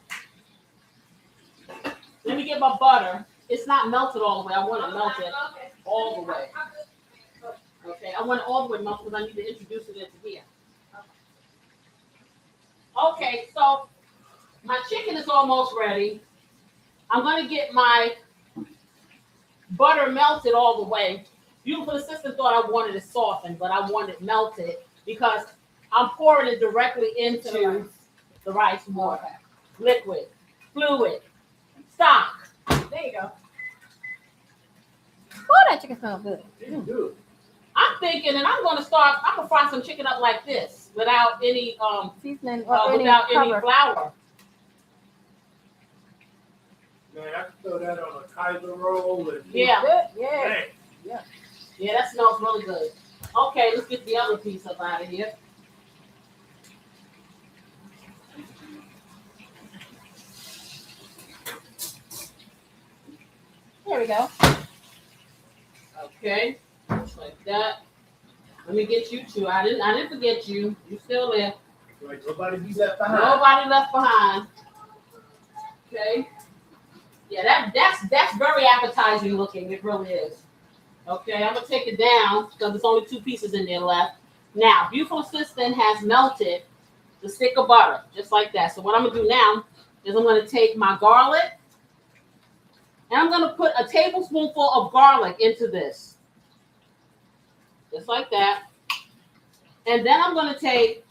let me get my butter. It's not melted all the way. I want it melted all the way. Okay. I want it all the way melted because I need to introduce it into here. Okay. So my chicken is almost ready. I'm going to get my butter melted all the way. Beautiful assistant thought I wanted it softened, but I want it melted because I'm pouring it directly into the rice water. Liquid, fluid, stock. There you go. Oh, that chicken smells good. It's good. I'm thinking, and I'm gonna fry some chicken up like this without any Seasoning or without any cover. flour. Man, I can throw that on a Kaiser roll. And Yeah. Good. Yeah. Man, Yeah, that smells really good. Okay, let's get the other piece up out of here. There we go. Okay, just like that. Let me get you two. I didn't forget you. You still there. like nobody be left behind. Nobody left behind. Okay. Yeah, that's very appetizing looking. It really is. Okay, I'm gonna take it down because there's only 2 pieces in there left. Now, beautiful assistant has melted the stick of butter, just like that. So what I'm gonna do now is I'm gonna take my garlic and I'm gonna put a tablespoonful of garlic into this. Just like that. And then I'm gonna take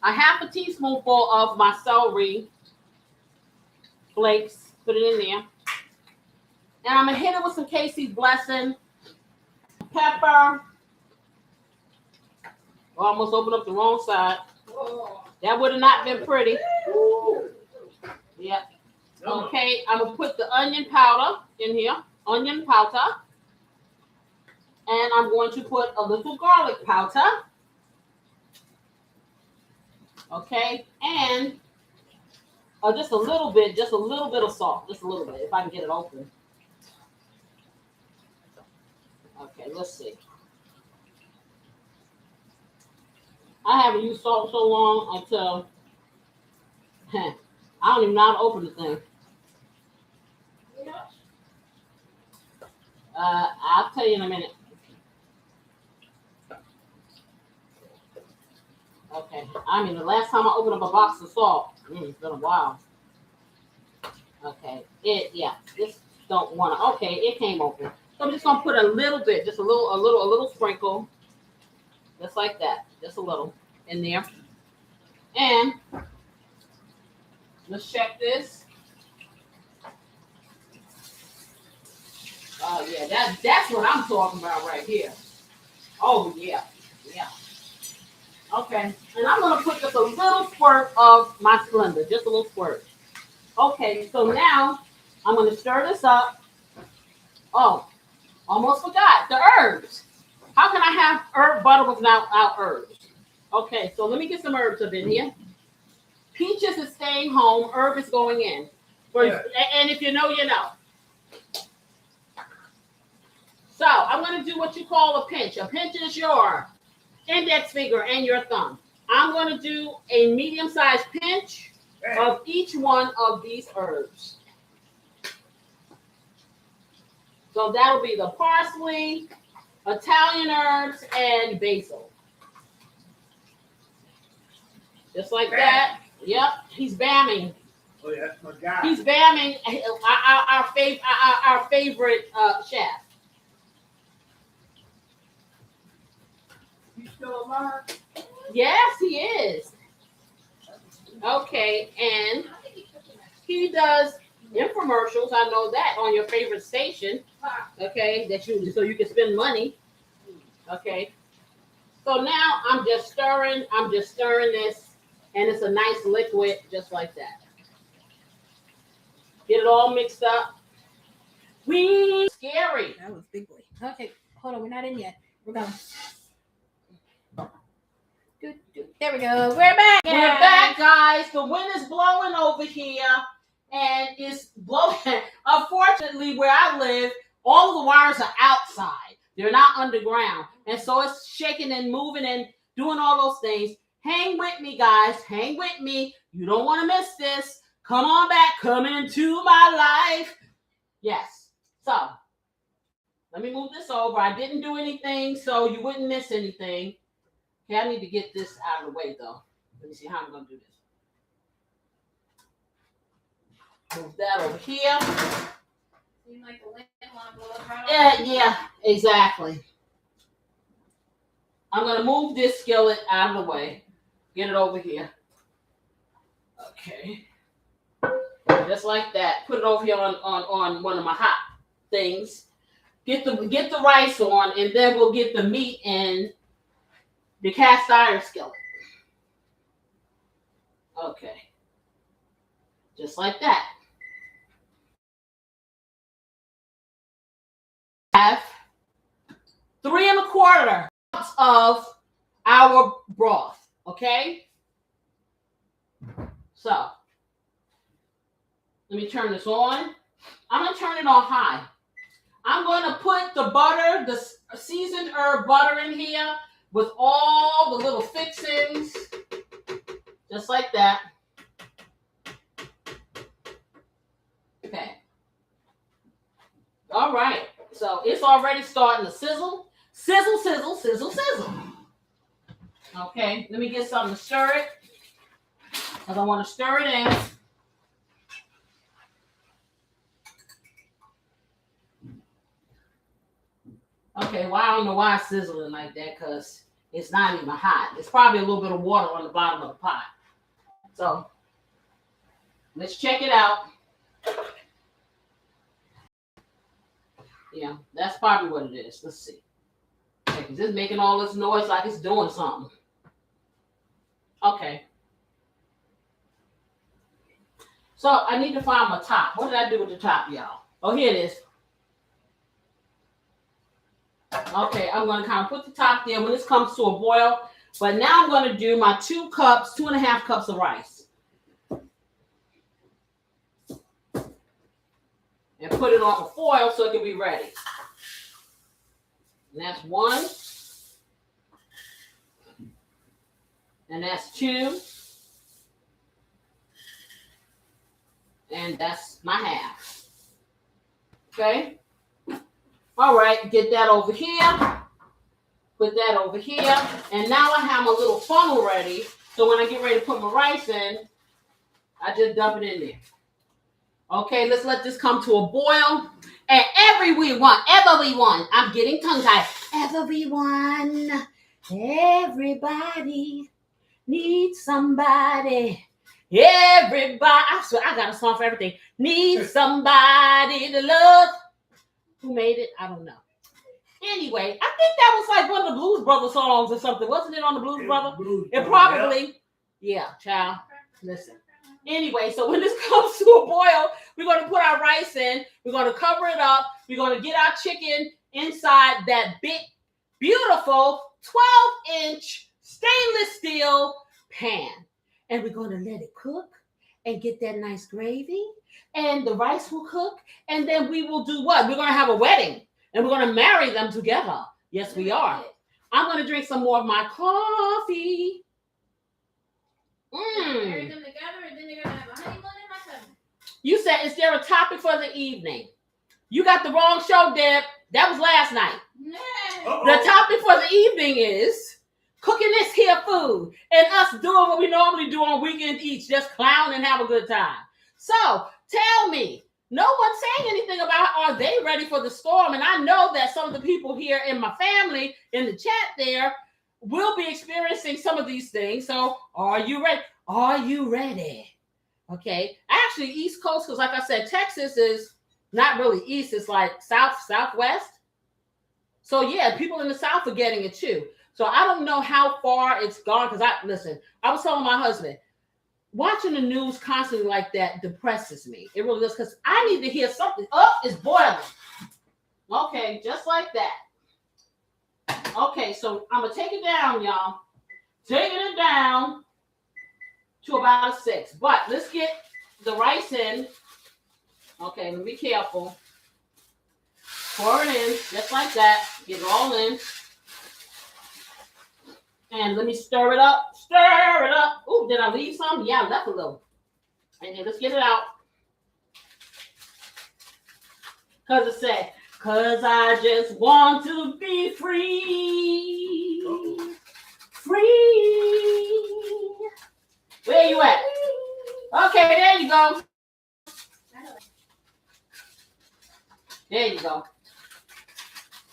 a half a teaspoonful of my celery flakes, put it in there. And I'm gonna hit it with some Casey's Blessing, pepper. Oh, I almost opened up the wrong side. That would have not been pretty. Yeah. Okay, I'm gonna put the onion powder in here, onion powder. And I'm going to put a little garlic powder. Okay, and just a little bit of salt, just a little bit, if I can get it open. Okay, let's see. I haven't used salt so long until I don't even know how to open the thing. I'll tell you in a minute. Okay, I mean the last time I opened up a box of salt, it's been a while. Okay, this don't want to. Okay, it came open. So I'm just gonna put a little bit, just a little sprinkle, just like that, just a little in there. And let's check this. Oh yeah, that's what I'm talking about right here. Oh yeah. Okay, and I'm gonna put just a little squirt of my Splenda, just a little squirt. Okay, so now I'm gonna stir this up. Oh, almost forgot the herbs. How can I have herb butter without herbs? Okay, so let me get some herbs up in here. Peaches is staying home. Herb is going in. And if you know, you know. So I'm going to do what you call a pinch. A pinch is your index finger and your thumb. I'm going to do a medium-sized pinch of each one of these herbs. So that'll be the parsley, Italian herbs, and basil. Just like that. Yep, he's bamming. Oh, yeah, that's my guy. He's bamming our favorite chef. He's still alive? Yes, he is. Okay, and he does infomercials. I know that on your favorite station. Okay, so you can spend money. Okay. So now I'm just stirring this, and it's a nice liquid just like that. Get it all mixed up. Scary. That was big boy. Okay, hold on, we're not in yet. We're going. There we go. We're back. We're back, guys. The wind is blowing over here, and it's blowing. Unfortunately, where I live, all of the wires are outside. They're not underground. And so it's shaking and moving and doing all those things. Hang with me, guys. Hang with me. You don't want to miss this. Come on back. Come into my life. Yes. So, let me move this over. I didn't do anything, so you wouldn't miss anything. Okay, I need to get this out of the way, though. Let me see how I'm going to do this. Move that over here. Seems like the wind want to blow us right off. Yeah, exactly. I'm going to move this skillet out of the way. Get it over here. Okay. Just like that. Put it over here on one of my hot things. Get the rice on, and then we'll get the meat in the cast iron skillet. Okay. Just like that. Have 3 1/4 cups of our broth. Okay? So, let me turn this on. I'm going to turn it on high. I'm going to put the butter, the seasoned herb butter in here with all the little fixings. Just like that. Okay. All right. So it's already starting to sizzle. Sizzle, sizzle, sizzle, sizzle. Okay. Let me get something to stir it. Because I want to stir it in. Okay, well, I don't know why it's sizzling like that, because it's not even hot. It's probably a little bit of water on the bottom of the pot. So, let's check it out. Yeah, that's probably what it is. Let's see. Okay, because it's making all this noise like it's doing something. Okay. So, I need to find my top. What did I do with the top, y'all? Oh, here it is. Okay, I'm going to kind of put the top there when this comes to a boil. But now I'm going to do my 2 1/2 cups of rice. And put it on the foil so it can be ready. And that's 1. And that's 2. And that's my half. Okay. All right, get that over here. Put that over here. And now I have my little funnel ready. So when I get ready to put my rice in, I just dump it in there. Okay, let's let this come to a boil. And everyone, I'm getting tongue-tied. Everyone, everybody needs somebody. Everybody, I swear, I got a song for everything. Needs somebody to love. Who made it? I don't know. Anyway, I think that was like one of the Blues Brothers songs or something. Wasn't it on the Blues Brothers? It probably, yeah, child. Listen. Anyway, so when this comes to a boil, we're going to put our rice in. We're going to cover it up. We're going to get our chicken inside that big, beautiful 12-inch stainless steel pan. And we're going to let it cook and get that nice gravy. And the rice will cook. And then we will do what? We're going to have a wedding. And we're going to marry them together. Yes, we are. I'm going to drink some more of my coffee. Marry them together, and then they're gonna have a honeymoon in my cousin. You said, is there a topic for the evening? You got the wrong show, Deb. That was last night. No. The topic for the evening is cooking this here food and us doing what we normally do on Weekend Eats, just clown and have a good time. So tell me, no one's saying anything about are they ready for the storm? And I know that some of the people here in my family in the chat there will be experiencing some of these things. So are you ready? Are you ready? Okay. Actually, East Coast, because like I said, Texas is not really east, it's like southwest. So yeah, people in the South are getting it too. So I don't know how far it's gone. Because I was telling my husband, watching the news constantly like that depresses me. It really does, because I need to hear something. Oh, it's boiling. Okay, just like that. Okay, so I'm gonna take it down, y'all. Taking it down to about a 6. But let's get the rice in. Okay, let me be careful. Pour it in, just like that. Get it all in. And let me stir it up. Stir it up. Ooh, did I leave some? Yeah, I left a little. And then let's get it out. Because it said, because I just want to be free. Free. Where you at? Okay, there you go. There you go.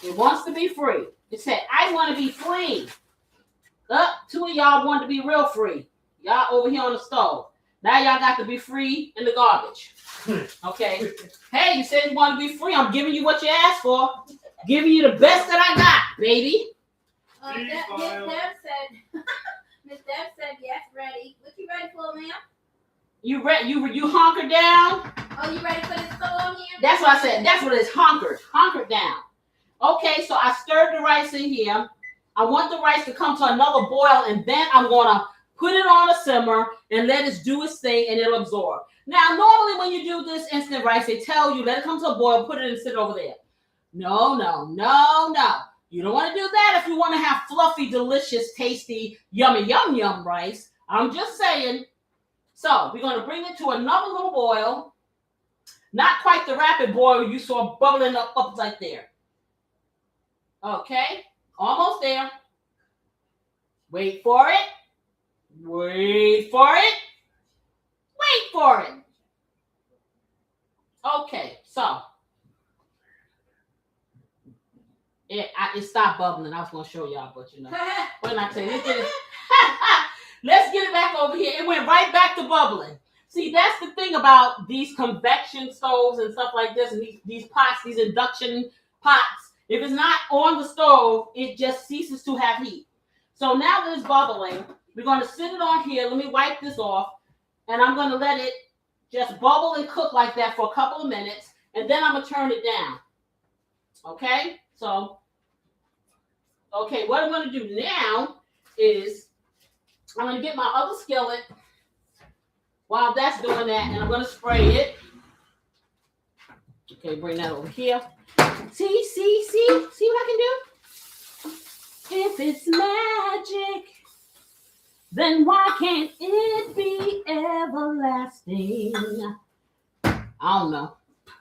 It wants to be free. It said, I want to be free. Two of y'all want to be real free. Y'all over here on the stove. Now y'all got to be free in the garbage. Okay. Hey, you said you want to be free. I'm giving you what you asked for. Giving you the best that I got, baby. Miss Deb said yes, ready. What you ready for, ma'am? You ready? You hunkered down? Oh, you ready for this storm here? That's what I said. That's what it's hunkered. Hunkered down. Okay, so I stirred the rice in here. I want the rice to come to another boil, and then I'm going to put it on a simmer and let it do its thing, and it'll absorb. Now, normally when you do this instant rice, they tell you, let it come to a boil, put it and sit over there. No. You don't want to do that if you want to have fluffy, delicious, tasty, yummy, yum rice. I'm just saying. So we're going to bring it to another little boil. Not quite the rapid boil you saw bubbling up like there. Okay. Almost there. Wait for it. Wait for it. Wait for it. Okay, so it stopped bubbling. I was going to show y'all, but you know. When I tell you, let's get it back over here. It went right back to bubbling. See, that's the thing about these convection stoves and stuff like this, and these pots, these induction pots. If it's not on the stove, it just ceases to have heat. So now that it's bubbling, we're going to sit it on here. Let me wipe this off. And I'm going to let it just bubble and cook like that for a couple of minutes. And then I'm going to turn it down. Okay? So, okay, what I'm going to do now is I'm going to get my other skillet while that's doing that. And I'm going to spray it. Okay, bring that over here. See what I can do? If it's magic, then why can't it be everlasting? I don't know.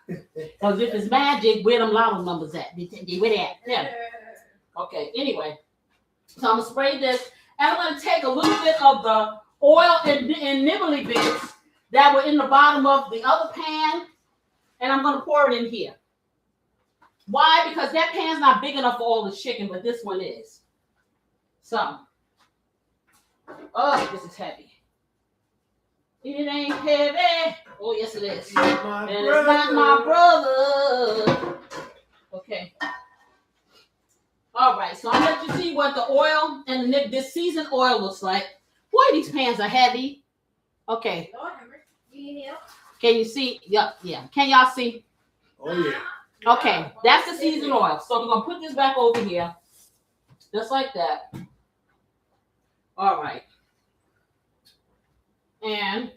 Because if it's magic, where them lotto numbers at? Where they at? Yeah. Okay, anyway. So I'm going to spray this. And I'm going to take a little bit of the oil and nibbly bits that were in the bottom of the other pan. And I'm going to pour it in here. Why? Because that pan's not big enough for all the chicken, but this one is. So, oh, this is heavy. It ain't heavy. Oh, yes, it is. It's not my brother. Okay. All right, so I'm going to let you see what the oil and this seasoned oil looks like. Boy, these pans are heavy. Okay. Can you see? Yeah. Can y'all see? Oh, yeah. Okay, that's the seasoned oil. So we're going to put this back over here. Just like that. All right. And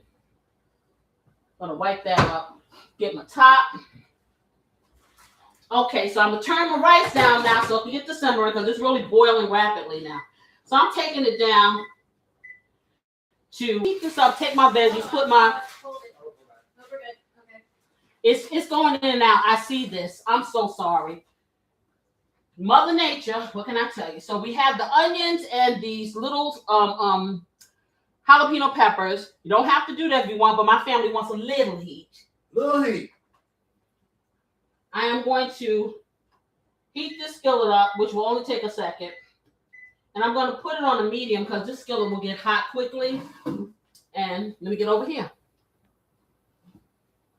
I'm going to wipe that up. Get my top. Okay, so I'm going to turn my rice down now so I can get the simmering because it's really boiling rapidly now. So I'm taking it down to heat this up, take my veggies, put my... It's going in and out. I see this. I'm so sorry. Mother Nature, what can I tell you? So we have the onions and these little jalapeno peppers. You don't have to do that if you want, but my family wants a little heat. Little heat. I am going to heat this skillet up, which will only take a second. And I'm going to put it on a medium because this skillet will get hot quickly. And let me get over here.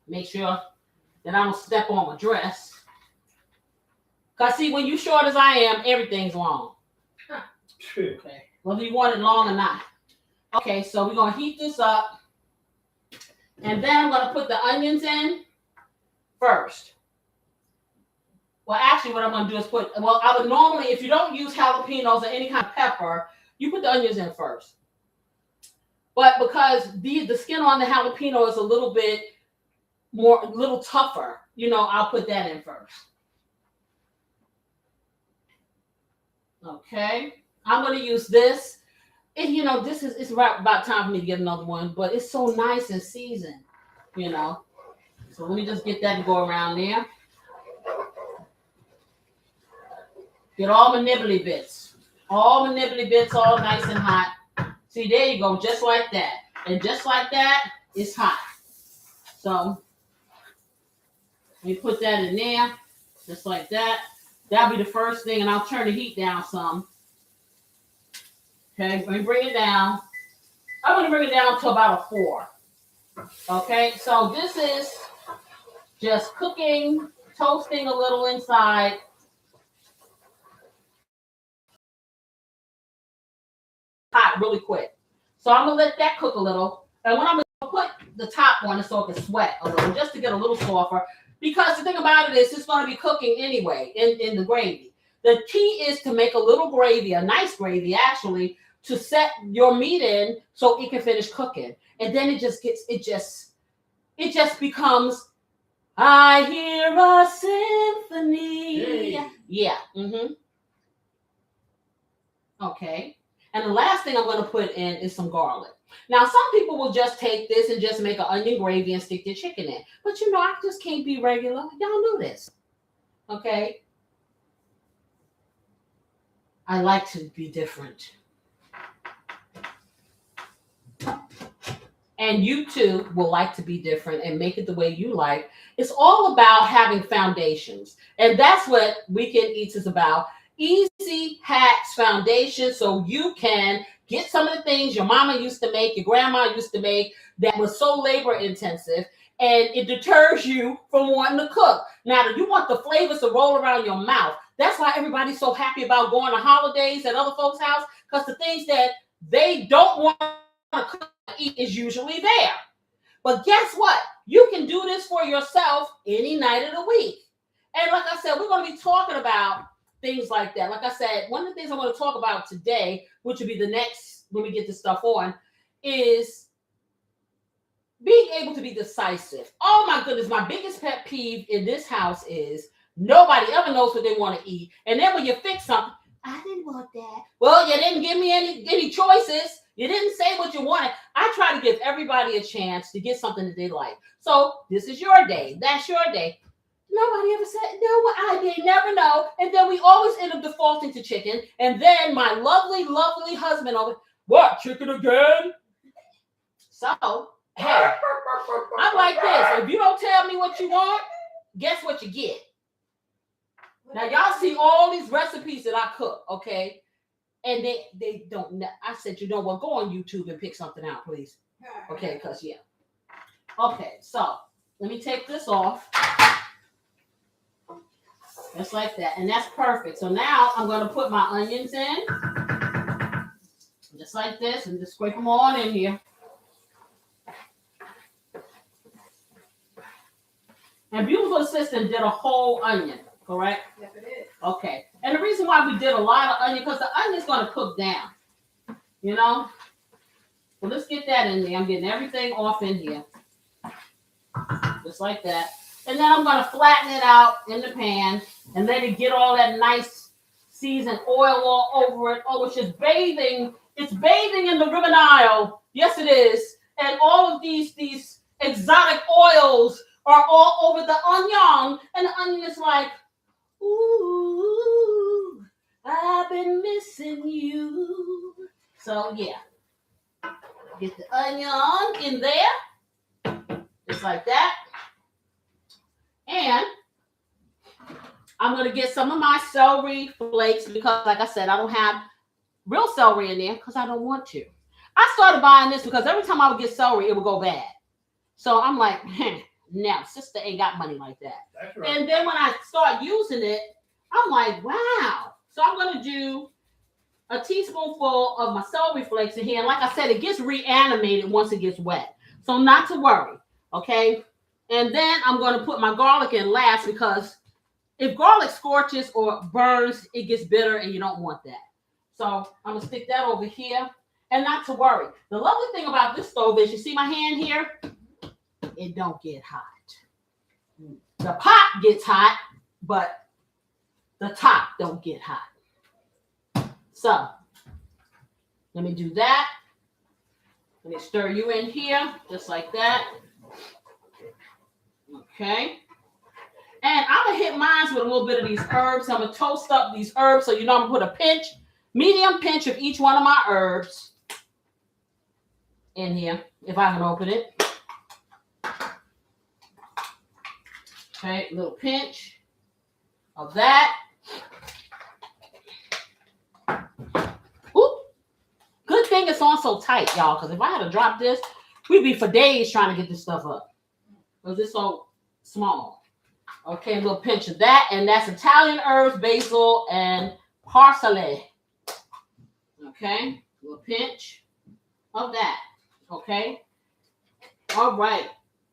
Make sure that I don't step on my dress. Because see, when you're short as I am, everything's long. Okay. Whether you want it long or not. Okay, so we're going to heat this up. And then I'm going to put the onions in first. Well, actually, what I'm going to do is I would normally, if you don't use jalapenos or any kind of pepper, you put the onions in first. But because the skin on the jalapeno is a little bit more, a little tougher, I'll put that in first. Okay. I'm going to use this. And, it's right about time for me to get another one, but it's so nice and seasoned, So let me just get that and go around there. Get all my nibbly bits. All my nibbly bits all nice and hot. See, there you go, just like that. And just like that, it's hot. So, let me put that in there, just like that. That'll be the first thing, and I'll turn the heat down some. Okay, let me bring it down. I'm going to bring it down to about a 4. Okay, so this is just cooking, toasting a little inside. Hot really quick. So I'm going to let that cook a little. And when I'm going to put the top on it so it can sweat a little, just to get a little softer. Because the thing about it is it's going to be cooking anyway in the gravy. The key is to make a little gravy, a nice gravy actually, to set your meat in so it can finish cooking. And then it just becomes, I hear a symphony. Yay. Yeah. Mm-hmm. Okay. And the last thing I'm going to put in is some garlic. Now, some people will just take this and just make an onion gravy and stick their chicken in. But I just can't be regular. Y'all know this. Okay? I like to be different. And you too will like to be different and make it the way you like. It's all about having foundations. And that's what Weekend Eats is about. Easy hacks foundation so you can get some of the things your mama used to make, your grandma used to make that was so labor intensive, and it deters you from wanting to cook. Now, you want the flavors to roll around your mouth. That's why everybody's so happy about going to holidays at other folks' house, because the things that they don't want to cook and eat is usually there. But guess what? You can do this for yourself any night of the week. And like I said, we're going to be talking about things like that. Like I said, one of the things I want to talk about today, which will be the next when we get this stuff on, is being able to be decisive. Oh my goodness, my biggest pet peeve in this house is nobody ever knows what they want to eat. And then when you fix something, I didn't want that. Well, you didn't give me any choices. You didn't say what you wanted. I try to give everybody a chance to get something that they like. So this is your day. That's your day. Nobody ever said, no, they never know. And then we always end up defaulting to chicken. And then my lovely, lovely husband over, what, chicken again? So, hey, I'm like this. If you don't tell me what you want, guess what you get? Now, y'all see all these recipes that I cook, okay? And they don't know. I said, you know what? Go on YouTube and pick something out, please. Okay, because, yeah. Okay, so let me take this off. Just like that. And that's perfect. So now I'm going to put my onions in. Just like this. And just scrape them all in here. And Beautiful Assistant did a whole onion, correct? Yes, it is. Okay. And the reason why we did a lot of onion, because the onion's going to cook down. Well, let's get that in there. I'm getting everything off in here. Just like that. And then I'm going to flatten it out in the pan and let it get all that nice seasoned oil all over it. Oh, it's just bathing. It's bathing in the River Nile. Yes, it is. And all of these exotic oils are all over the onion. And the onion is like, ooh, I've been missing you. So, yeah. Get the onion in there. Just like that. And I'm going to get some of my celery flakes because, like I said, I don't have real celery in there because I don't want to. I started buying this because every time I would get celery, it would go bad. So I'm like, no, sister ain't got money like that. That's right. And then when I start using it, I'm like, wow. So I'm going to do a teaspoonful of my celery flakes in here. And like I said, it gets reanimated once it gets wet. So not to worry, okay? And then I'm going to put my garlic in last because if garlic scorches or burns, it gets bitter and you don't want that. So I'm going to stick that over here. And not to worry. The lovely thing about this stove is, you see my hand here? It don't get hot. The pot gets hot, but the top don't get hot. So let me do that. Let me stir you in here, just like that. Okay. And I'm going to hit mine with a little bit of these herbs. I'm going to toast up these herbs. So, you know, I'm going to put a pinch, medium pinch of each one of my herbs in here, if I can open it. Okay, a little pinch of that. Ooh. Good thing it's on so tight, y'all, because if I had to drop this, we'd be for days trying to get this stuff up. Because it's so small. Okay, a little pinch of that, and that's Italian herbs, basil, and parsley. Okay, a little pinch of that. Okay. All right.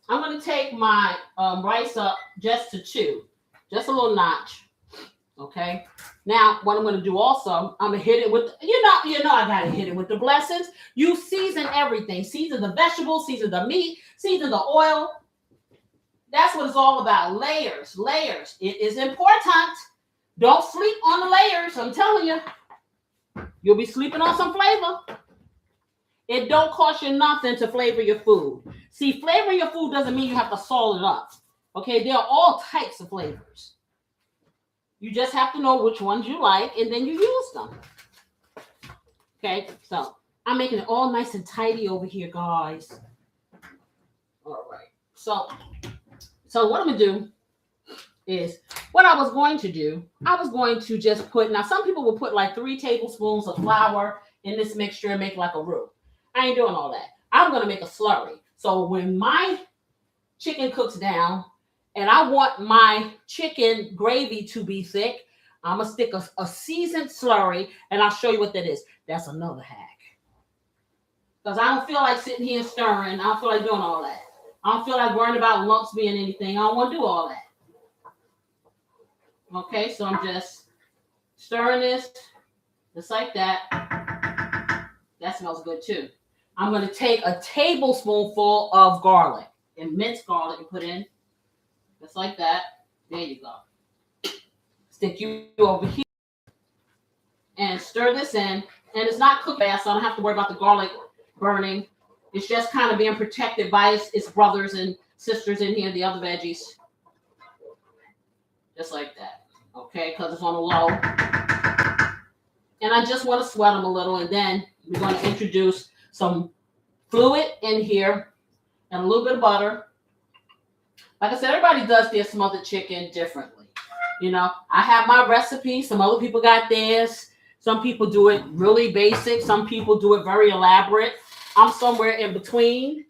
I'm going to take my rice up just to 2. Just a little notch. Okay. Now, what I'm going to do also, I'm going to hit it with, you know, I got to hit it with the blessings. You season everything. Season the vegetables, season the meat, season the oil. That's what it's all about. Layers, layers. It is important. Don't sleep on the layers. I'm telling you. You'll be sleeping on some flavor. It don't cost you nothing to flavor your food. See, flavoring your food doesn't mean you have to salt it up. Okay, there are all types of flavors. You just have to know which ones you like, and then you use them. Okay, so I'm making it all nice and tidy over here, guys. All right, so what I'm gonna do is, what I was going to do, I was going to just put, now some people will put like 3 tablespoons of flour in this mixture and make like a roux. I ain't doing all that. I'm going to make a slurry. So when my chicken cooks down and I want my chicken gravy to be thick, I'm going to stick a seasoned slurry, and I'll show you what that is. That's another hack. Because I don't feel like sitting here stirring. I don't feel like doing all that. I don't feel like worrying about lumps being anything. I don't want to do all that. Okay, so I'm just stirring this just like that. That smells good too. I'm going to take a tablespoonful of garlic and minced garlic and put in just like that. There you go. Stick you over here and stir this in. And it's not cooked fast, so I don't have to worry about the garlic burning. It's just kind of being protected by its brothers and sisters in here, the other veggies. Just like that. Okay, because it's on a low. And I just want to sweat them a little, and then we're going to introduce some fluid in here and a little bit of butter. Like I said, everybody does their smothered chicken differently. You know, I have my recipe. Some other people got theirs. Some people do it really basic. Some people do it very elaborate. I'm somewhere in between,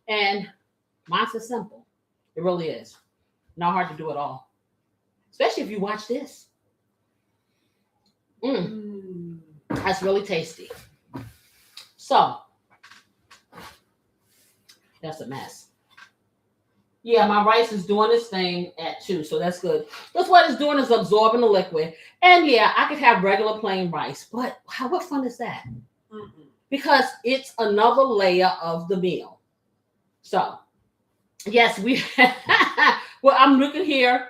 and mine's is simple. It really is. Not hard to do at all, especially if you watch this. That's really tasty. So that's a mess. Yeah, my rice is doing this thing at 2, so that's good. That's what it's doing, is absorbing the liquid. And yeah, I could have regular plain rice, but what fun is that? Because it's another layer of the meal. So yes, well, I'm looking here.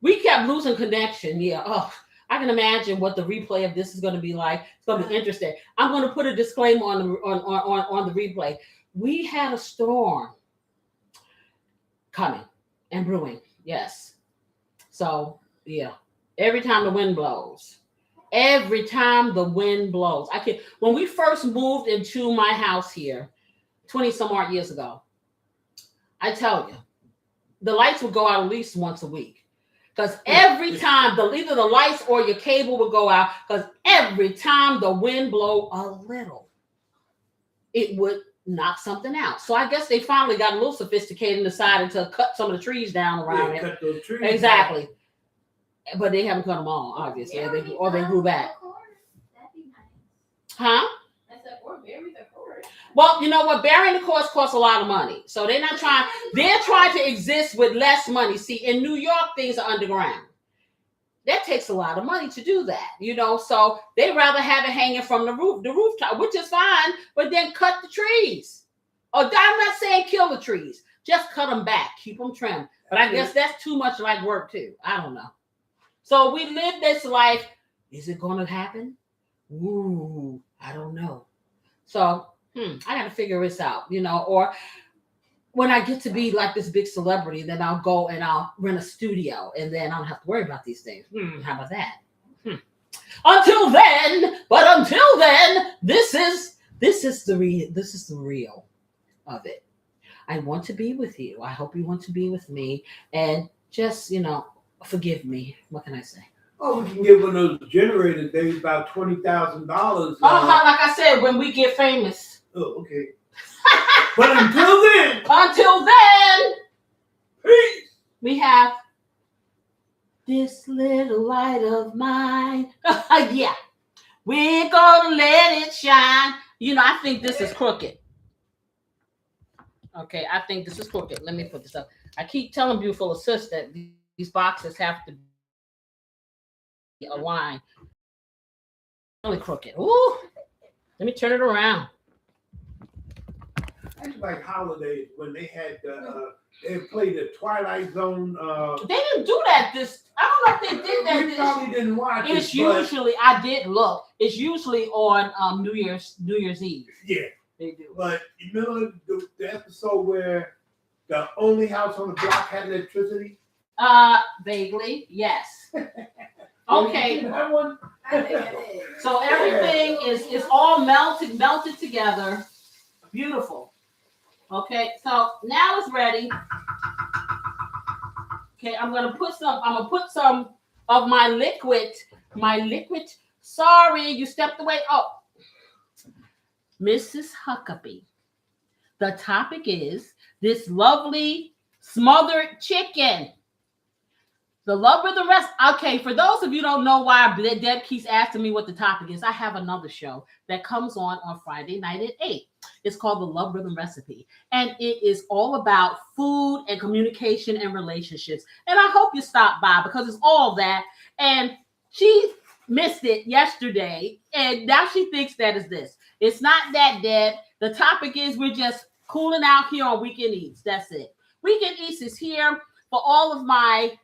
We kept losing connection. Yeah. Oh, I can imagine what the replay of this is going to be like. It's going to be interesting. I'm going to put a disclaimer on the replay. We had a storm coming and brewing. Yes. So yeah, every time the wind blows, when we first moved into my house here, 20 some odd years ago. I tell you, the lights would go out at least once a week. Because every time either the lights or your cable would go out, because every time the wind blow a little, it would knock something out. So I guess they finally got a little sophisticated and decided to cut some of the trees down around it. Cut those trees exactly. Down. But they haven't cut them all, obviously. Yeah, they grew back. That'd be nice. Huh? I said, or bury the forest. Well, you know what? Burying the course costs a lot of money. So they're not trying. They're trying to exist with less money. See, in New York, things are underground. That takes a lot of money to do that, you know. So they'd rather have it hanging from the rooftop, which is fine, but then cut the trees. Oh, I'm not saying kill the trees. Just cut them back. Keep them trimmed. But I guess that's too much like work, too. I don't know. So we live this life. Is it going to happen? Ooh, I don't know. So I got to figure this out, you know, or when I get to be like this big celebrity, then I'll go and I'll rent a studio and then I don't have to worry about these things. How about that? Until then, this is the real of it. I want to be with you. I hope you want to be with me, and just, you know, forgive me. What can I say? Oh, we can get one of those generators. They're about $20,000. Like I said, when we get famous. Oh, okay. But until then, peace. We have this little light of mine. Yeah, we're gonna let it shine. You know, I think this is crooked. Okay, I think this is crooked. Let me put this up. I keep telling beautiful assistant these boxes have to be aligned. Really crooked. Ooh, let me turn it around. That's like holidays when they had they played the Twilight Zone. They didn't do that. I don't know if they did that. We probably didn't watch it. It's usually I did look. It's usually on New Year's Eve. Yeah, they do. But you know the episode where the only house on the block had electricity? Vaguely, yes. Okay. That one. So everything is all melted together. Beautiful. Okay, so now it's ready. Okay, I'm gonna put some of my liquid. Sorry, you stepped away. Oh, Mrs. Huckabee. The topic is this lovely smothered chicken. The love of the rest. Okay, for those of you who don't know why Deb keeps asking me what the topic is, I have another show that comes on Friday night at 8. It's called The Love Rhythm Recipe. And it is all about food and communication and relationships. And I hope you stop by because it's all that. And she missed it yesterday. And now she thinks that is this. It's not that, Deb. The topic is we're just cooling out here on Weekend Eats. That's it. Weekend Eats is here for all of my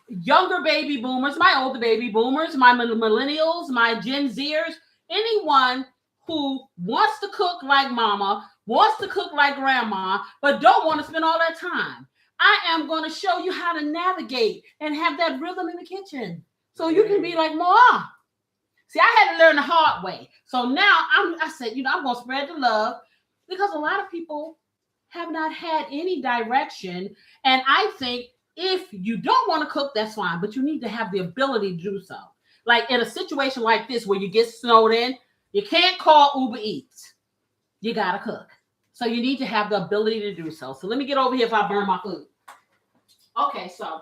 younger baby boomers, my older baby boomers, my millennials, my Gen Zers, anyone who wants to cook like mama, wants to cook like grandma, but don't want to spend all that time. I am going to show you how to navigate and have that rhythm in the kitchen so you can be like Ma. See, I had to learn the hard way. So now I said, you know, I'm going to spread the love because a lot of people have not had any direction. And I think if you don't want to cook, that's fine, but you need to have the ability to do so. Like in a situation like this where you get snowed in, you can't call Uber Eats. You got to cook. So you need to have the ability to do so. So let me get over here if I burn my food. Okay, so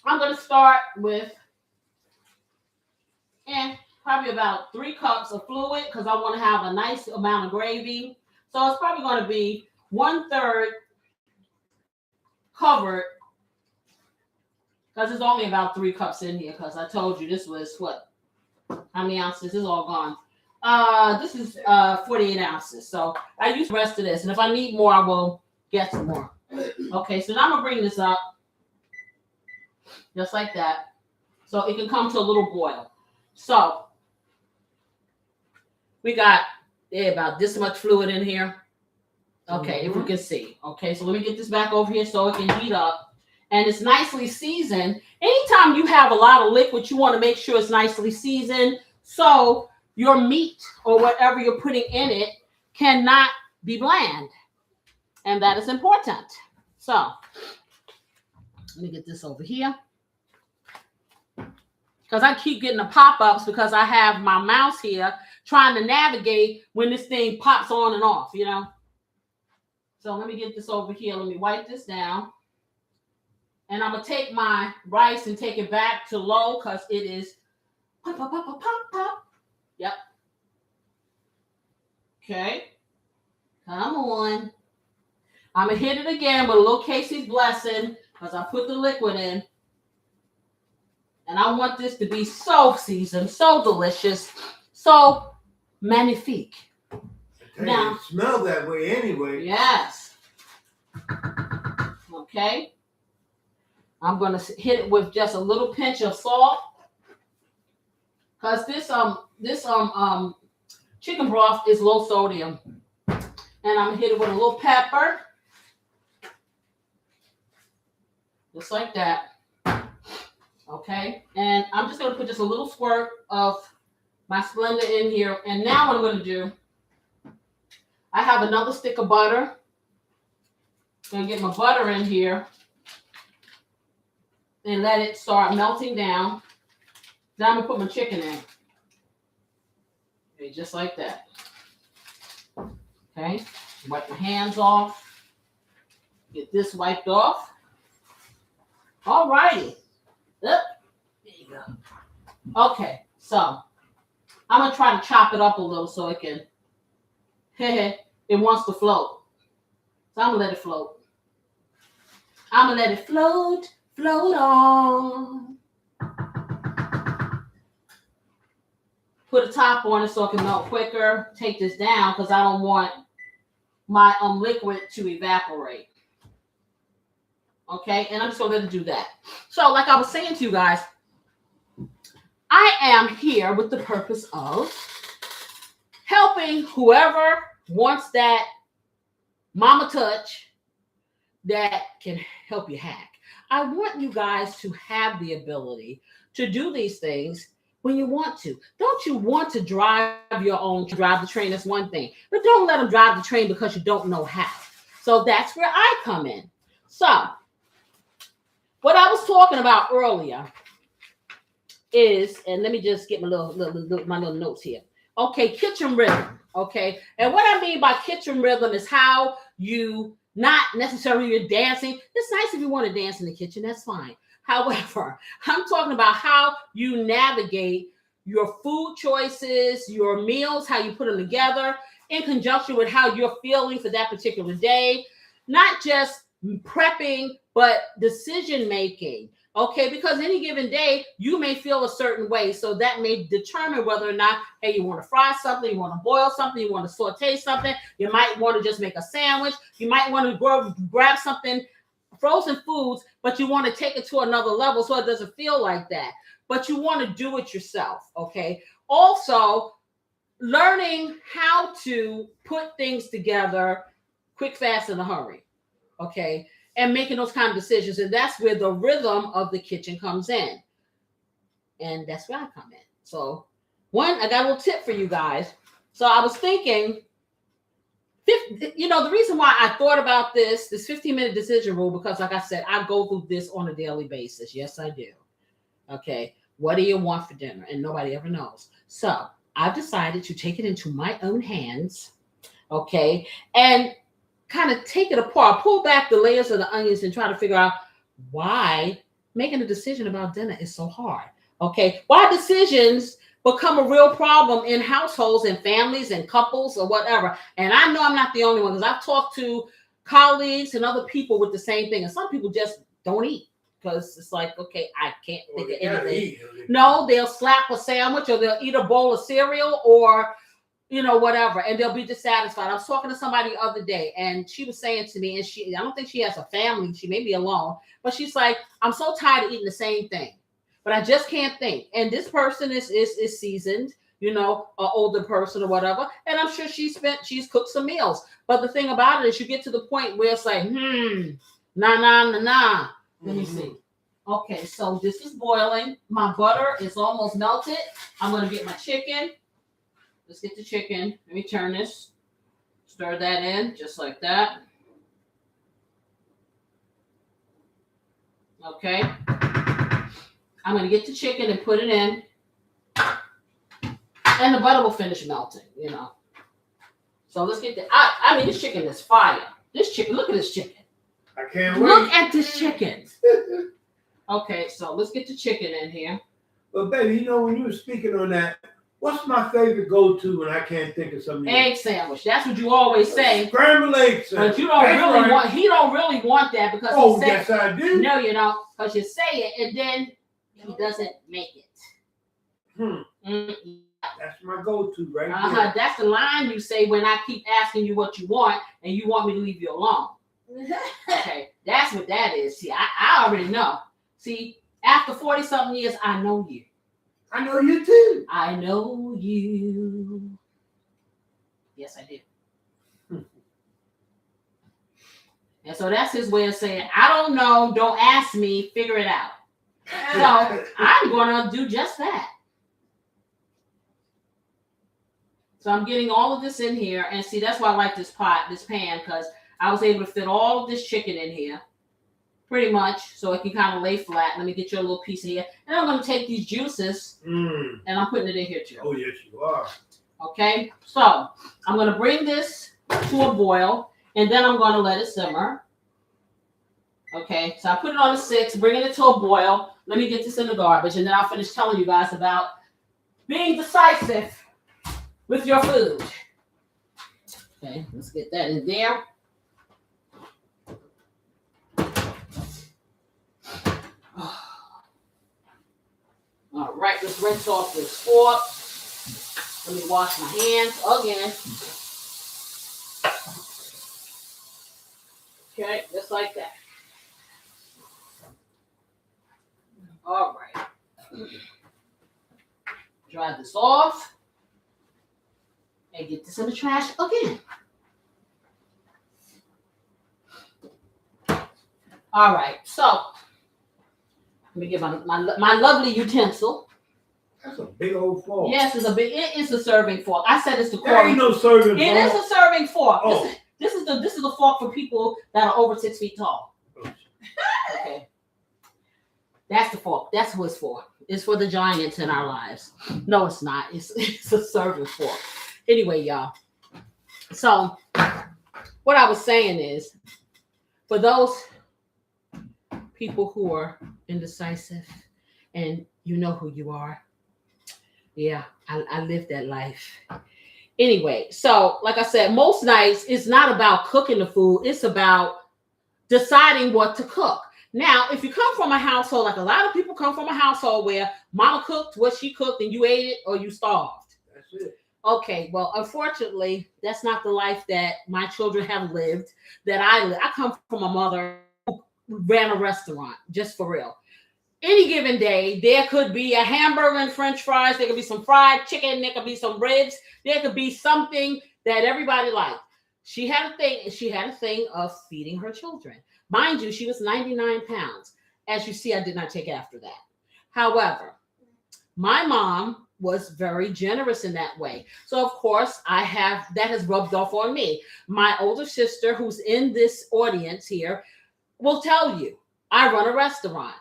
I'm going to start with probably about 3 cups of fluid because I want to have a nice amount of gravy. So it's probably going to be 1/3 covered because there's only about 3 cups in here because I told you this was what? How many ounces? This is all gone. This is 48 ounces. So I use the rest of this. And if I need more, I will get some more. Okay, so now I'm going to bring this up. Just like that. So it can come to a little boil. So we got about this much fluid in here. Okay, if we can see. Okay, so let me get this back over here so it can heat up. And it's nicely seasoned. Anytime you have a lot of liquid, you want to make sure it's nicely seasoned. So your meat or whatever you're putting in it cannot be bland. And that is important. So let me get this over here. Because I keep getting the pop-ups because I have my mouse here trying to navigate when this thing pops on and off, you know. So let me get this over here. Let me wipe this down. And I'm going to take my rice and take it back to low because it is pop, pop, pop, pop, pop, pop. Yep. Okay. Come on. I'm going to hit it again with a little Casey's blessing because I put the liquid in. And I want this to be so seasoned, so delicious, so magnifique. Now, it smells that way anyway. Yes. Okay. I'm going to hit it with just a little pinch of salt. Because this chicken broth is low sodium. And I'm going to hit it with a little pepper. Just like that. Okay, and I'm just going to put just a little squirt of my Splenda in here. And now what I'm going to do, I have another stick of butter. I'm going to get my butter in here and let it start melting down. Then I'm going to put my chicken in. Okay, just like that. Okay, wipe my hands off. Get this wiped off. All righty. There you go. Okay, so I'm going to try to chop it up a little so it can, it wants to float. So I'm going to let it float. I'm going to let it float on. Put a top on it so it can melt quicker. Take this down because I don't want my liquid to evaporate. Okay, and I'm just going to let it do that. So like I was saying to you guys, I am here with the purpose of helping whoever wants that mama touch that can help you hack. I want you guys to have the ability to do these things when you want to. Don't you want to drive your own, drive the train? That's one thing. But don't let them drive the train because you don't know how. So that's where I come in. So what I was talking about earlier is, and let me just get my little notes here. Okay, kitchen rhythm. Okay, and what I mean by kitchen rhythm is how you, not necessarily you're dancing. It's nice if you want to dance in the kitchen, that's fine. However, I'm talking about how you navigate your food choices, your meals, how you put them together in conjunction with how you're feeling for that particular day. Not just prepping, but decision making. Okay, because any given day you may feel a certain way, so that may determine whether or not, hey, you want to fry something, you want to boil something, you want to saute something, you might want to just make a sandwich, you might want to grab something, frozen foods, but you want to take it to another level so it doesn't feel like that, but you want to do it yourself. Okay, also learning how to put things together quick, fast, in a hurry. Okay, and making those kind of decisions. And that's where the rhythm of the kitchen comes in. And that's where I come in. So I got a little tip for you guys. So I was thinking, the reason why I thought about this 15-minute decision rule, because like I said, I go through this on a daily basis. Yes, I do. Okay, what do you want for dinner? And nobody ever knows. So I've decided to take it into my own hands. Okay, and kind of take it apart, pull back the layers of the onions and try to figure out why making a decision about dinner is so hard. Okay, why decisions become a real problem in households and families and couples or whatever. And I know I'm not the only one, because I've talked to colleagues and other people with the same thing. And some people just don't eat because it's like, okay, I can't think of anything. No, they'll slap a sandwich or they'll eat a bowl of cereal or whatever, and they'll be dissatisfied. I was talking to somebody the other day, and she was saying to me, and I don't think she has a family, she may be alone, but she's like, I'm so tired of eating the same thing, but I just can't think. And this person is seasoned, an older person or whatever, and I'm sure she's cooked some meals. But the thing about it is you get to the point where it's like, nah. Let me see. Okay, so this is boiling. My butter is almost melted. I'm going to get my chicken. Let's get the chicken. Let me turn this. Stir that in just like that. Okay. I'm going to get the chicken and put it in. And the butter will finish melting, you know. So let's get the, I mean, this chicken is fire. This chicken, look at this chicken. I can't wait. Look at this chicken. Okay, so let's get the chicken in here. But baby, you know, when you were speaking on that, what's my favorite go-to when I can't think of something? Egg sandwich. That's what you always say. Scrambled egg sandwich. But you don't really want, he don't really want that because oh, he said, yes, I do. no, you know, because you say it and then he doesn't make it. That's my go-to right there. That's the line you say when I keep asking you what you want and you want me to leave you alone. Okay, that's what that is. See, I already know. See, after 40-something years, I know you. I know you too. I know you. Yes, I do. And so that's his way of saying, I don't know, don't ask me, figure it out. So I'm going to do just that. So I'm getting all of this in here. And see, that's why I like this pan, because I was able to fit all of this chicken in here. Pretty much, so it can kind of lay flat. Let me get you a little piece of here. And I'm going to take these juices, and I'm putting it in here too. Oh, yes, you are. Okay, so I'm going to bring this to a boil, and then I'm going to let it simmer. Okay, so I put it on a 6, bringing it to a boil. Let me get this in the garbage, and then I'll finish telling you guys about being decisive with your food. Okay, let's get that in there. All right, let's rinse off this fork. Let me wash my hands again. Okay, just like that. All right. Dry this off. And get this in the trash again. All right, so let me get my lovely utensil. That's a big old fork. Yes, it is a serving fork. I said it's the There fork. ain't no serving fork. It is a serving fork. Oh. This is the fork for people that are over 6 feet tall. Okay. That's the fork. That's what it's for. It's for the giants in our lives. No, it's not. It's a serving fork. Anyway, y'all. So what I was saying is, for those people who are indecisive and you know who you are. Yeah, I lived that life. Anyway, so like I said, most nights it's not about cooking the food. It's about deciding what to cook. Now, if you come from a household, like a lot of people come from a household where mama cooked what she cooked and you ate it or you starved. That's it. Okay, well, unfortunately, that's not the life that my children have lived, that I live. I come from a mother who ran a restaurant, just for real. Any given day, there could be a hamburger and french fries. There could be some fried chicken. There could be some ribs. There could be something that everybody liked. She had a thing of feeding her children. Mind you, she was 99 pounds. As you see, I did not take after that. However, my mom was very generous in that way. So, of course, that has rubbed off on me. My older sister, who's in this audience here, will tell you, I run a restaurant.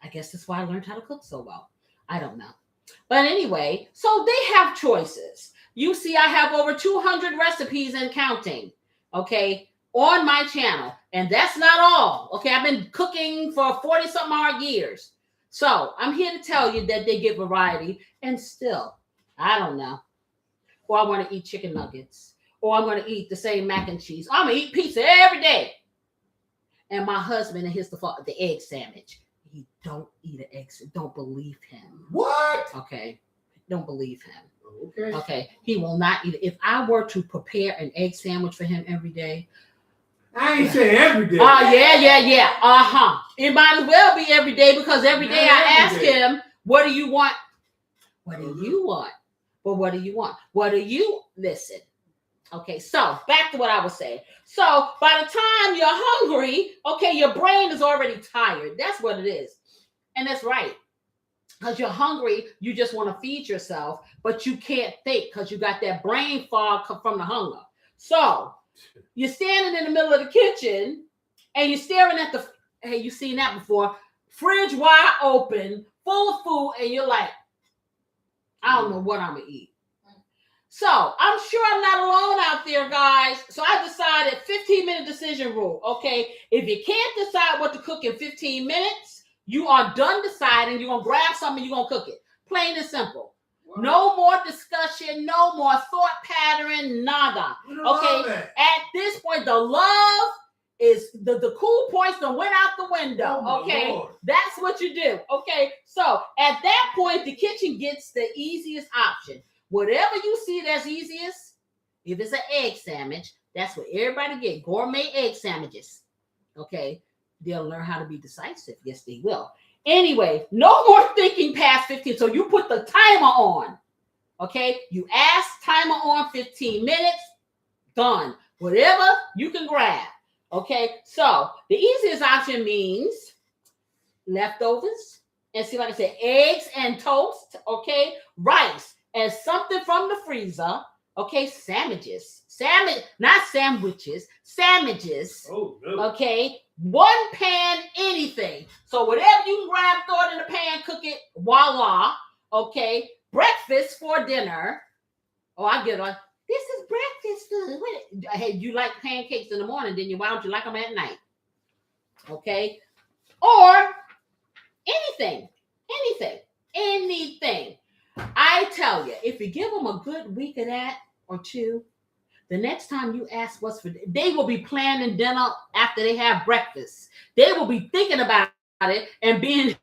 I guess that's why I learned how to cook so well. I don't know. But anyway, so they have choices. You see, I have over 200 recipes and counting, okay, on my channel. And that's not all, okay? I've been cooking for 40-something odd years. So I'm here to tell you that they get variety. And still, I don't know. Or I want to eat chicken nuggets. Or I'm going to eat the same mac and cheese. I'm going to eat pizza every day. And my husband, and here's the egg sandwich. He don't eat an egg. Don't believe him. What? Okay. Don't believe him. Okay. Okay. He will not eat it. If I were to prepare an egg sandwich for him every day. I ain't saying every day. Yeah. Uh-huh. It might as well be every day because every day I ask him, what do you want? What do you want? But what do you want? What do you listen? Okay, so back to what I was saying. So by the time you're hungry, okay, your brain is already tired. That's what it is. And that's right. Because you're hungry, you just want to feed yourself, but you can't think because you got that brain fog from the hunger. So you're standing in the middle of the kitchen and you're staring at the, hey, you've seen that before, fridge wide open, full of food, and you're like, I don't know what I'm going to eat. So I'm sure I'm not alone out there, guys. So I decided 15-minute decision rule. Okay, if you can't decide what to cook in 15 minutes, you are done deciding. You're going to grab something, you're going to cook it. Plain and simple. Wow. No more discussion, no more thought pattern, nada. Okay, at this point, the love is the cool points that went out the window. Okay, that's what you do. Okay, so at that point, the kitchen gets the easiest option. Whatever you see that's easiest, if it's an egg sandwich, that's what everybody get. Gourmet egg sandwiches. Okay, they'll learn how to be decisive. Yes, they will. Anyway, no more thinking past 15. So you put the timer on. Okay, you ask timer on 15 minutes. Done. Whatever you can grab. Okay, so the easiest option means leftovers. And see, like I said, eggs and toast. Okay, rice and something from the freezer. Okay, sandwiches. Not sandwiches. Sandwiches. Oh, no. Okay, one pan, anything. So whatever you can grab, throw it in the pan, cook it. Voila. Okay, breakfast for dinner. Oh, I get like, this is breakfast food. Hey, you like pancakes in the morning, didn't you? Why don't you like them at night? Okay, or anything. I tell you, if you give them a good week of that or two, the next time you ask what's for, they will be planning dinner after they have breakfast. They will be thinking about it and being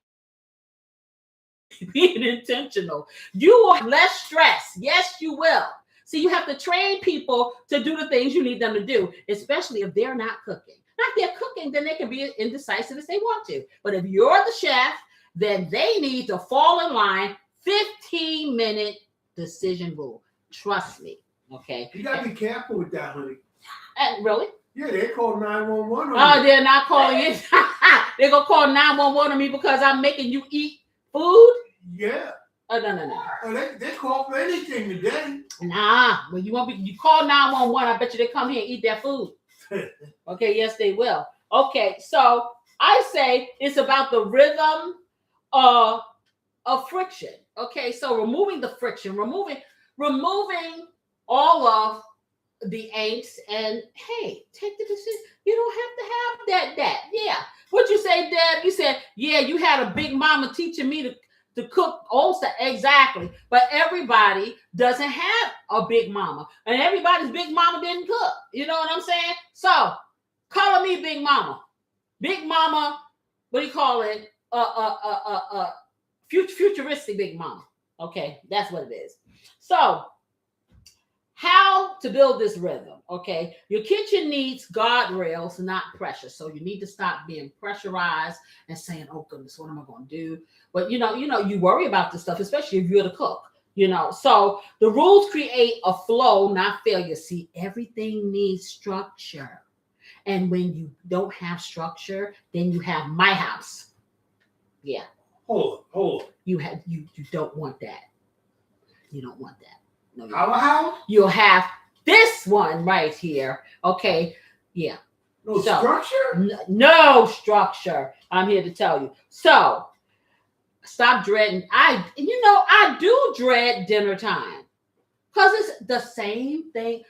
intentional. You will have less stress. Yes, you will. See, you have to train people to do the things you need them to do, especially if they're not cooking. Now, if they're cooking, then they can be indecisive as they want to. But if you're the chef, then they need to fall in line. 15-minute decision rule. Trust me. Okay. You gotta be careful with that, honey. Really? Yeah, they call 911 on Oh, me. they're not calling it. They're gonna call 911 on me because I'm making you eat food. Yeah. Oh, no. Oh, they call for anything today. Nah, when you call 911, I bet you they come here and eat that food. Okay, yes, they will. Okay, so I say it's about the rhythm of friction. Okay, so removing the friction, removing all of the angst, and hey, take the decision. You don't have to have that. Yeah. What you say, Deb? You said, yeah, you had a big mama teaching me to cook also. Exactly. But everybody doesn't have a big mama. And everybody's big mama didn't cook. You know what I'm saying? So call me Big Mama. Big Mama, what do you call it? Futuristic Big Mama. Okay, that's what it is. So how to build this rhythm? Okay, your kitchen needs guardrails, not pressure. So you need to stop being pressurized and saying, "Oh goodness, what am I going to do?" But you worry about this stuff, especially if you're the cook. So the rules create a flow, not failure. See, everything needs structure, and when you don't have structure, then you have my house. Yeah. Hold on. You don't want that. You don't want that. No, Our house? You'll have this one right here. Okay. Yeah. No structure? No structure. I'm here to tell you. So stop dreading. I do dread dinner time because it's the same thing.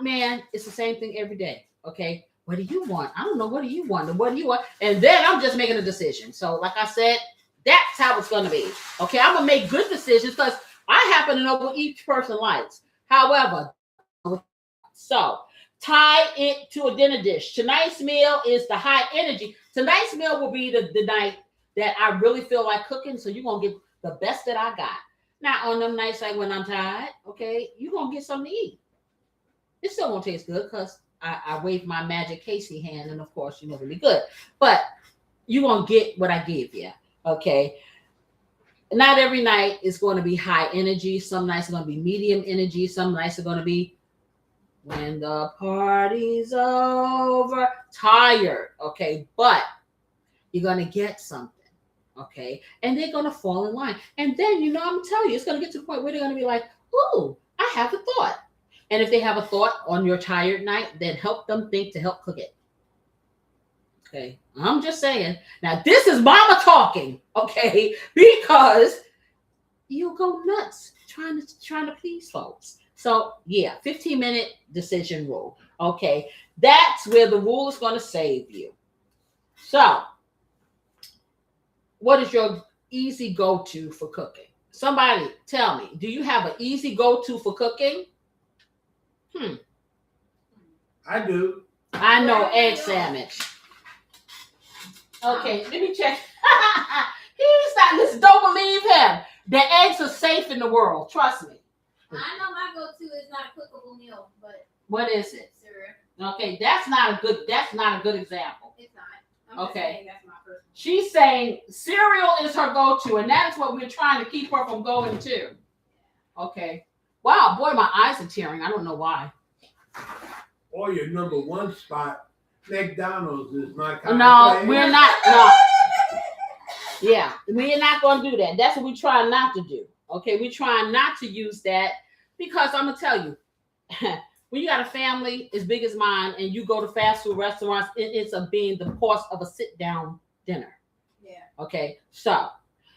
Man, it's the same thing every day. Okay. What do you want? I don't know. What do you want? And what do you want? And then I'm just making a decision. So like I said, that's how it's going to be. Okay. I'm going to make good decisions because I happen to know what each person likes. However, so tie it to a dinner dish. Tonight's meal is the high energy. Tonight's meal will be the night that I really feel like cooking. So you're going to get the best that I got. Now, on them nights like when I'm tired, okay, you're going to get something to eat. It still won't taste good because I waved my magic Casey hand, and of course, really good. But you're going to get what I give you, okay? Not every night is going to be high energy. Some nights are going to be medium energy. Some nights are going to be when the party's over, tired, okay? But you're going to get something, okay? And they're going to fall in line. And then, I'm going to tell you, it's going to get to the point where they're going to be like, ooh, I have a thought. And if they have a thought on your tired night, then help them think to help cook it. Okay, I'm just saying. Now, this is mama talking, okay? Because you'll go nuts trying to please folks. So, yeah, 15-minute decision rule. Okay, that's where the rule is going to save you. So, what is your easy go-to for cooking? Somebody tell me, do you have an easy go-to for cooking? I do. I know, egg sandwich. Okay, let me check. He's not, listen, don't believe him. The eggs are safe in the world. Trust me. I know my go-to is not a cookable meal, but What is it? cereal. Okay, that's not a good example. It's not. I'm just Okay. saying that's my first. She's saying cereal is her go-to, and that is what we're trying to keep her from going to. Okay. Wow, boy, my eyes are tearing. I don't know why. Or your number one spot, McDonald's is my kind No, of place. we're not. No. Yeah, we're not going to do that. That's what we're trying not to do. Okay, we're trying not to use that because I'm going to tell you, when you got a family as big as mine and you go to fast food restaurants, it ends up being the cost of a sit-down dinner. Yeah. Okay, so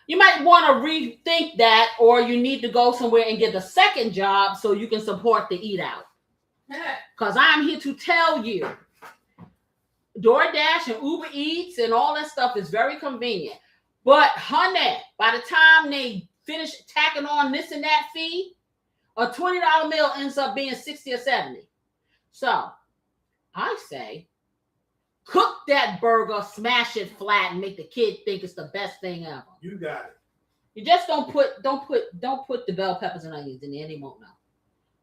you might want to rethink that, or you need to go somewhere and get a second job so you can support the eat out. Because I'm here to tell you, DoorDash and Uber Eats and all that stuff is very convenient. But honey, by the time they finish tacking on this and that fee, a $20 meal ends up being 60 or 70. So I say, cook that burger, smash it flat, and make the kid think it's the best thing ever. You got it. You just don't put the bell peppers and onions in there. They won't know.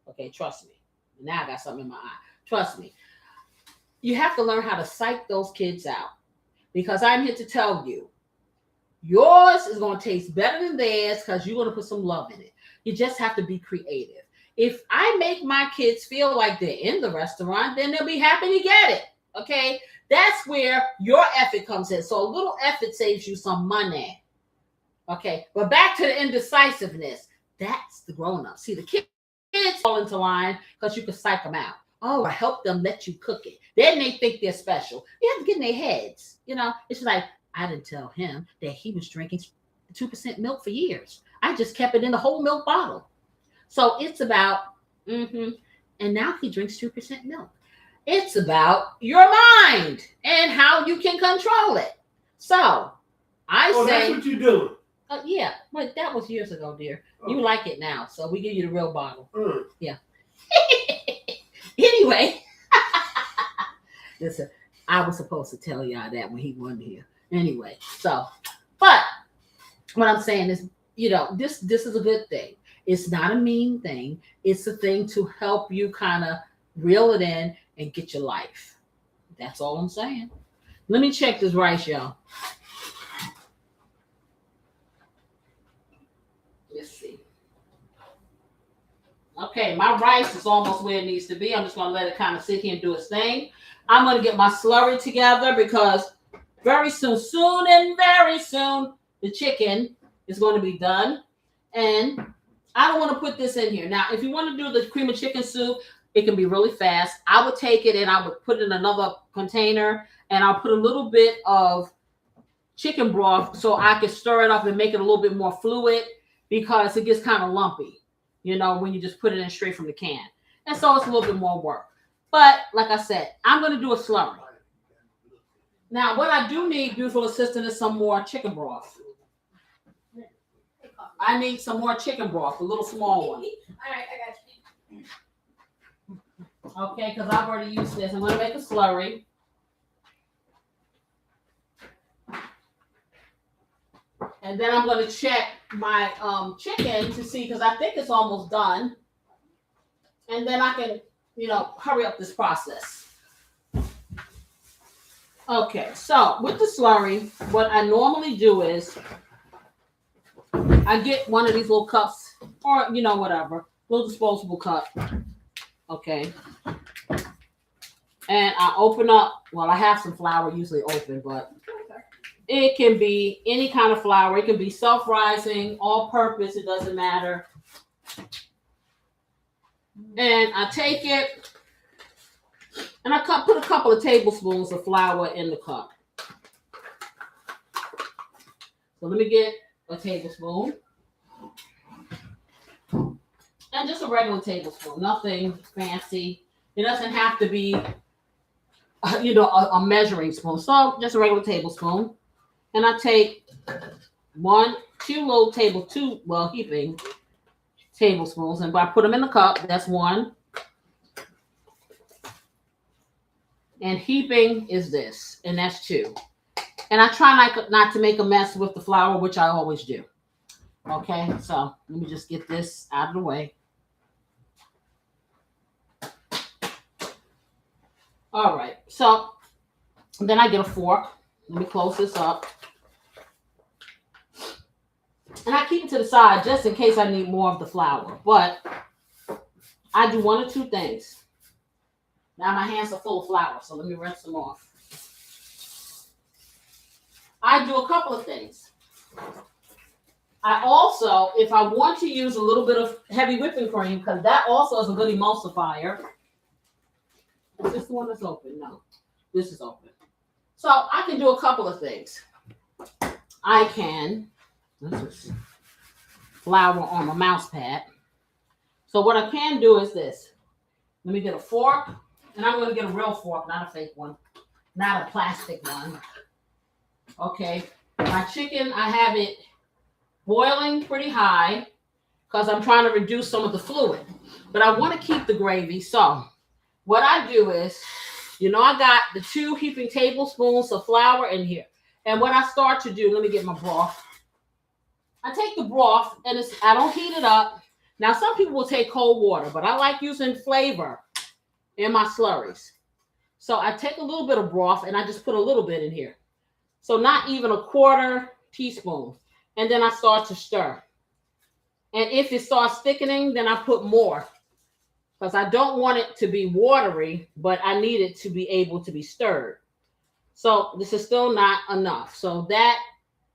Okay, trust me. Now I got something in my eye. Trust me. You have to learn how to psych those kids out, because I'm here to tell you, yours is going to taste better than theirs because you're going to put some love in it. You just have to be creative. If I make my kids feel like they're in the restaurant, then they'll be happy to get it. Okay? That's where your effort comes in. So a little effort saves you some money. Okay? But back to the indecisiveness. That's the grown-up. See, the kids fall into line because you can psych them out. Oh, I help them let you cook it. Then they think they're special. You have to get in their heads. You know, it's like, I didn't tell him that he was drinking 2% milk for years. I just kept it in the whole milk bottle. So it's about, and now he drinks 2% milk. It's about your mind and how you can control it. So I say. That's what you do. Yeah, but that was years ago, dear. You like it now, so we give you the real bottle. Yeah. Anyway, listen, I was supposed to tell y'all that when he wasn't here. Anyway, so, but what I'm saying is, you know, this is a good thing. It's not a mean thing. It's a thing to help you kind of reel it in and get your life. That's all I'm saying. Let me check this rice, y'all. Let's see. Okay, my rice is almost where it needs to be. I'm just going to let it kind of sit here and do its thing. I'm going to get my slurry together because very soon, the chicken is going to be done. And I don't want to put this in here. Now, if you want to do the cream of chicken soup, it can be really fast. I would take it and I would put it in another container, and I'll put a little bit of chicken broth so I can stir it up and make it a little bit more fluid, because it gets kind of lumpy, you know, when you just put it in straight from the can. And so it's a little bit more work. But like I said, I'm going to do a slurry. Now, what I do need, beautiful assistant, is some more chicken broth. I need some more chicken broth, a little small one. All right, I got you. Okay, because I've already used this. I'm going to make a slurry. And then I'm going to check my chicken to see, because I think it's almost done. And then I can, you know, hurry up this process. Okay, so with the slurry, what I normally do is I get one of these little cups, or, you know, whatever, little disposable cup. Okay. And I open up, well, I have some flour usually open, but it can be any kind of flour. It can be self-rising, all-purpose, it doesn't matter. And I take it and I put a couple of tablespoons of flour in the cup. So let me get a tablespoon. And just a regular tablespoon, nothing fancy. It doesn't have to be, a measuring spoon. So just a regular tablespoon. And I take heaping tablespoons. And I put them in the cup. That's one. And heaping is this. And that's two. And I try not to make a mess with the flour, which I always do. Okay, so let me just get this out of the way. All right, so then I get a fork. Let me close this up. And I keep it to the side just in case I need more of the flour. But I do one or two things. Now my hands are full of flour, so let me rinse them off. I do a couple of things. I also, if I want to use a little bit of heavy whipping cream, because that also is a good emulsifier. Is this the one that's open? No, this is open. So I can do a couple of things. I can, this is flour on my mouse pad. So what I can do is this. Let me get a fork, and I'm going to get a real fork, not a fake one, not a plastic one. Okay, my chicken, I have it boiling pretty high because I'm trying to reduce some of the fluid, but I want to keep the gravy. So what I do is, I got the 2 heaping tablespoons of flour in here. And what I start to do, let me get my broth. I take the broth and I don't heat it up. Now, some people will take cold water, but I like using flavor in my slurries. So I take a little bit of broth and I just put a little bit in here. So not even a 1/4 teaspoon. And then I start to stir. And if it starts thickening, then I put more. Because I don't want it to be watery, but I need it to be able to be stirred. So this is still not enough. So that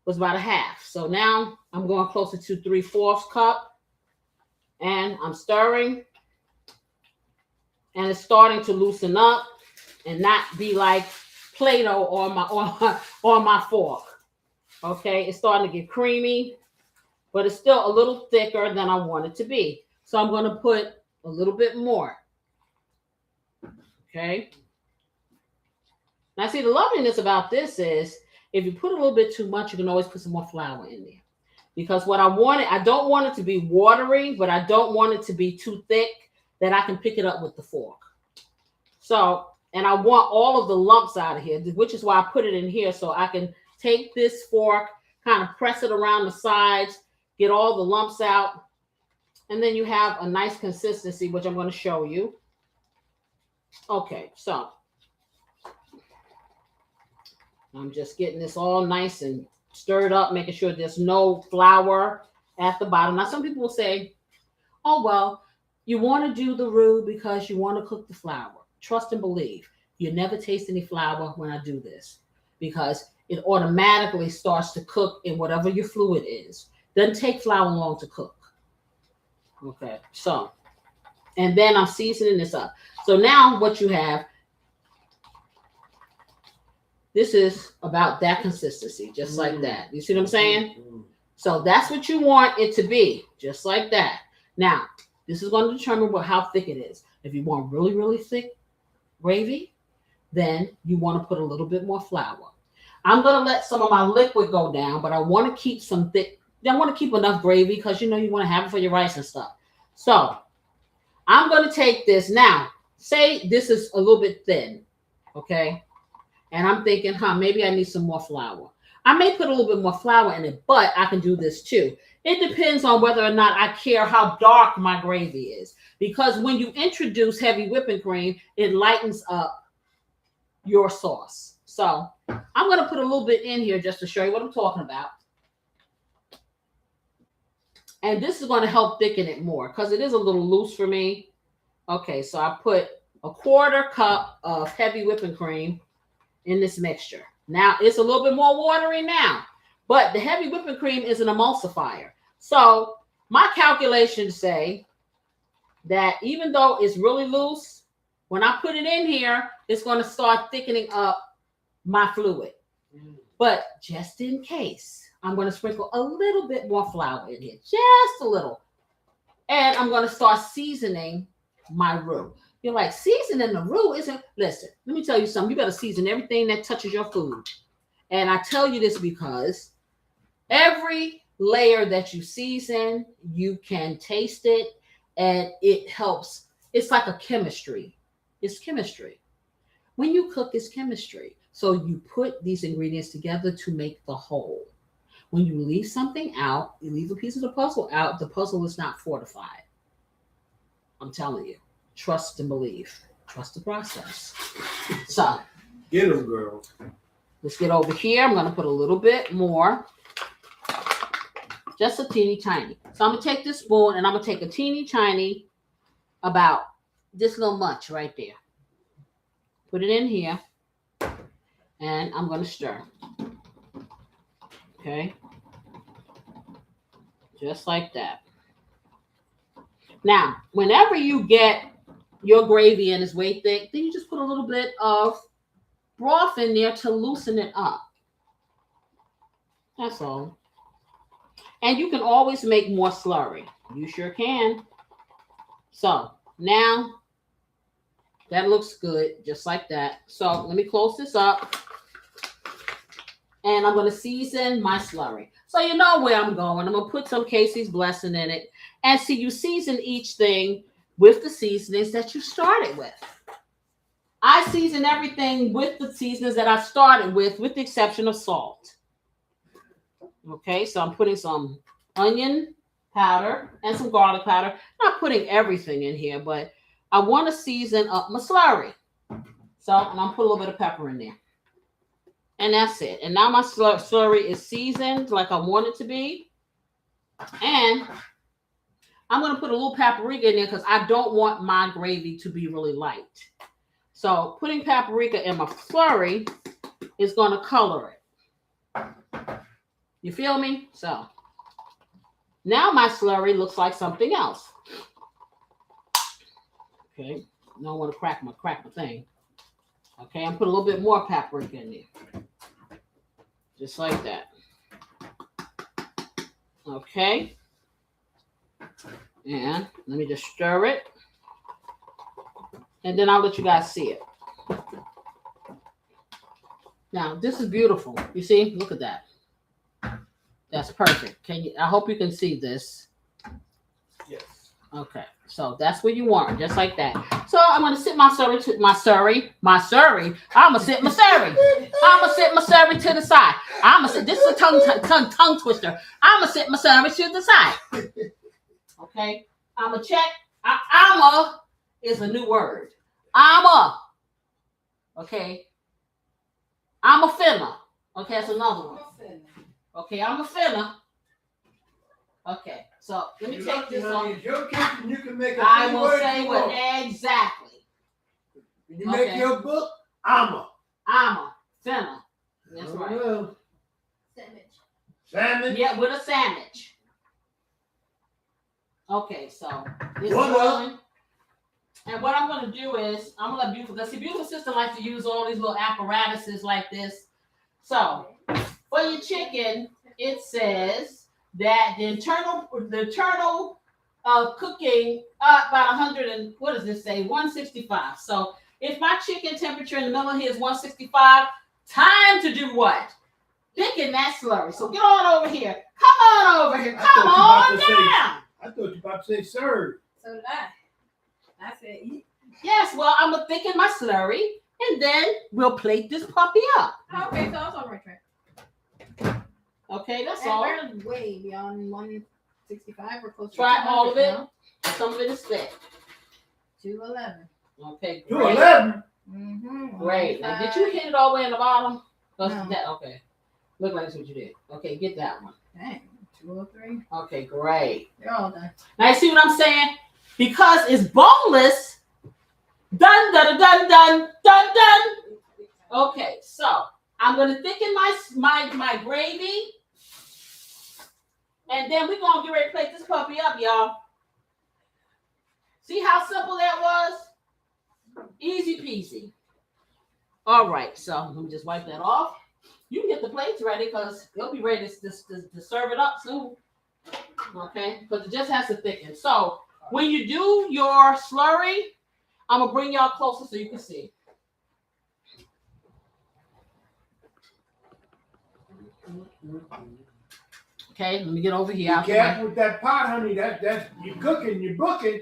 was about a half. So now I'm going closer to 3/4 cup. And I'm stirring. And it's starting to loosen up and not be like Play-Doh on my fork. Okay, it's starting to get creamy, but it's still a little thicker than I want it to be. So I'm going to put a little bit more. Okay. Now, see, the loveliness about this is if you put a little bit too much, you can always put some more flour in there. Because what I don't want it to be watery, but I don't want it to be too thick that I can pick it up with the fork. So, and I want all of the lumps out of here, which is why I put it in here so I can take this fork, kind of press it around the sides, get all the lumps out, and then you have a nice consistency, which I'm going to show you. Okay, so I'm just getting this all nice and stirred up, making sure there's no flour at the bottom. Now, some people will say, oh, well, you want to do the roux because you want to cook the flour. Trust and believe. You never taste any flour when I do this because it automatically starts to cook in whatever your fluid is. Doesn't take flour long to cook. Okay, so, and then I'm seasoning this up. So now what you have, this is about that consistency, just like that. You see what I'm saying? So that's what you want it to be, just like that. Now, this is going to determine how thick it is. If you want really, really thick gravy, then you want to put a little bit more flour. I'm going to let some of my liquid go down, but I want to keep some thick. I want to keep enough gravy because, you want to have it for your rice and stuff. So I'm going to take this now. Say this is a little bit thin, okay? And I'm thinking, maybe I need some more flour. I may put a little bit more flour in it, but I can do this too. It depends on whether or not I care how dark my gravy is. Because when you introduce heavy whipping cream, it lightens up your sauce. So I'm going to put a little bit in here just to show you what I'm talking about. And this is going to help thicken it more because it is a little loose for me. Okay, so I put a 1/4 cup of heavy whipping cream in this mixture. Now, it's a little bit more watery now, but the heavy whipping cream is an emulsifier. So my calculations say that even though it's really loose, when I put it in here, it's going to start thickening up my fluid. But just in case, I'm going to sprinkle a little bit more flour in here, just a little. And I'm going to start seasoning my roux. You're like, seasoning the roux isn't... Listen, let me tell you something. You better season everything that touches your food. And I tell you this because every layer that you season, you can taste it, and it helps. It's like a chemistry. It's chemistry. When you cook, it's chemistry. So you put these ingredients together to make the whole. When you leave something out, you leave a piece of the puzzle out, the puzzle is not fortified. I'm telling you. Trust and believe. Trust the process. So, Get them, girl. Let's get over here. I'm going to put a little bit more. Just a teeny tiny. So I'm going to take this spoon and I'm going to take a teeny tiny, about this little much right there. Put it in here. And I'm going to stir. Okay. Just like that. Now, whenever you get your gravy and it's way thick, then you just put a little bit of broth in there to loosen it up. That's all. And you can always make more slurry. You sure can. So now that looks good, just like that. So let me close this up. And I'm going to season my slurry. So you know where I'm going. I'm going to put some Casey's Blessing in it. And see, you season each thing with the seasonings that you started with. I season everything with the seasonings that I started with the exception of salt. Okay, so I'm putting some onion powder and some garlic powder. Not putting everything in here, but I want to season up my slurry. So, and I'm put a little bit of pepper in there. And that's it. And now my slurry is seasoned like I want it to be. And I'm going to put a little paprika in there because I don't want my gravy to be really light. So putting paprika in my slurry is going to color it. You feel me? So now my slurry looks like something else. Okay. Don't want to crack my thing. Okay, I'm putting a little bit more paprika in there. Just like that. Okay. And let me just stir it. And then I'll let you guys see it. Now, this is beautiful. You see? Look at that. That's perfect. I hope you can see this. Yes. Okay. So that's what you want, just like that. So I'm gonna sit my slurry. I'm gonna sit my slurry. I'm gonna sit my slurry to the side. This is a tongue twister. I'm gonna sit my slurry to the side. Okay. I'm gonna check. I'ma is a new word. I'ma. Okay. I'm a finna. Okay, that's another one. Okay, I'm a finna. Okay, so let me take this off. It's your kitchen, you can make a I will say what exactly. When you make your book, I'm a finna. That's right. Sandwich. Yeah, with a sandwich. Okay, so this is going. And what I'm going to do is, I'm going to let Beautiful, because Beautiful Sister likes to use all these little apparatuses like this. So, for your chicken, it says that the internal cooking about 100 and what does this say? 165. So if my chicken temperature in the middle here is 165, time to do what? Thicken that slurry. So get on over here. Come on over here. Come on down. I thought you were about to say serve. So did I said eat. Yes, well, I'm going to thicken my slurry, and then we'll plate this puppy up. Okay, so that's on the right track. Okay, that's And all. we're way beyond 165 or close to Try all of it. now. Some of it is thick. 211. Okay, great. 211. Mm-hmm. Great. Now, did you hit it all the way in the bottom? No. Okay. Look like that's what you did. Okay, get that one. Dang. 203. Okay, great. They're all done. Now, you see what I'm saying? Because it's boneless. Dun, dun, dun, dun, dun, dun. Okay, so I'm going to thicken my gravy. And then we're going to get ready to plate this puppy up, y'all. See how simple that was? Easy peasy. All right, so let me just wipe that off. You can get the plates ready because they'll be ready to serve it up soon. Okay, because it just has to thicken. So when you do your slurry, I'm gonna bring y'all closer so you can see. Okay, let me get over here. Be careful with that pot, honey. That's you're cooking, you're booking.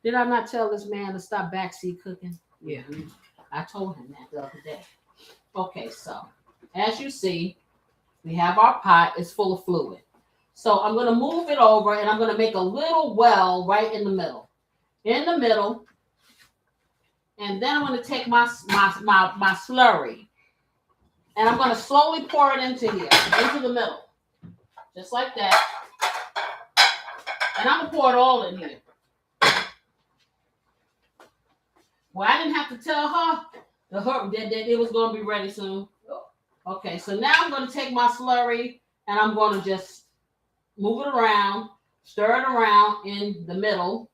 Did I not tell this man to stop backseat cooking? Yeah, I told him that the other day. Okay, so as you see, we have our pot. It's full of fluid. So I'm going to move it over and I'm going to make a little well right in the middle. In the middle. And then I'm going to take my slurry. And I'm going to slowly pour it into here, into the middle. Just like that. And I'm going to pour it all in here. Well, I didn't have to tell her that it was going to be ready soon. Okay, so now I'm going to take my slurry and I'm going to just move it around, stir it around in the middle,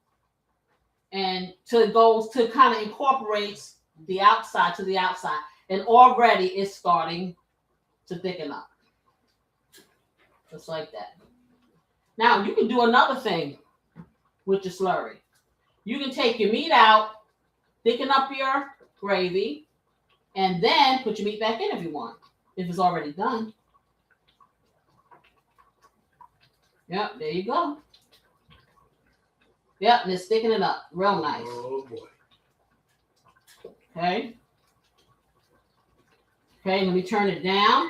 and till it goes to kind of incorporates the outside to the outside. And already it's starting to thicken up. Just like that. Now, you can do another thing with your slurry. You can take your meat out, thicken up your gravy, and then put your meat back in if you want, if it's already done. Yep, there you go. Yep, and it's thickening up real nice. Oh, boy. Okay. Okay, let me turn it down.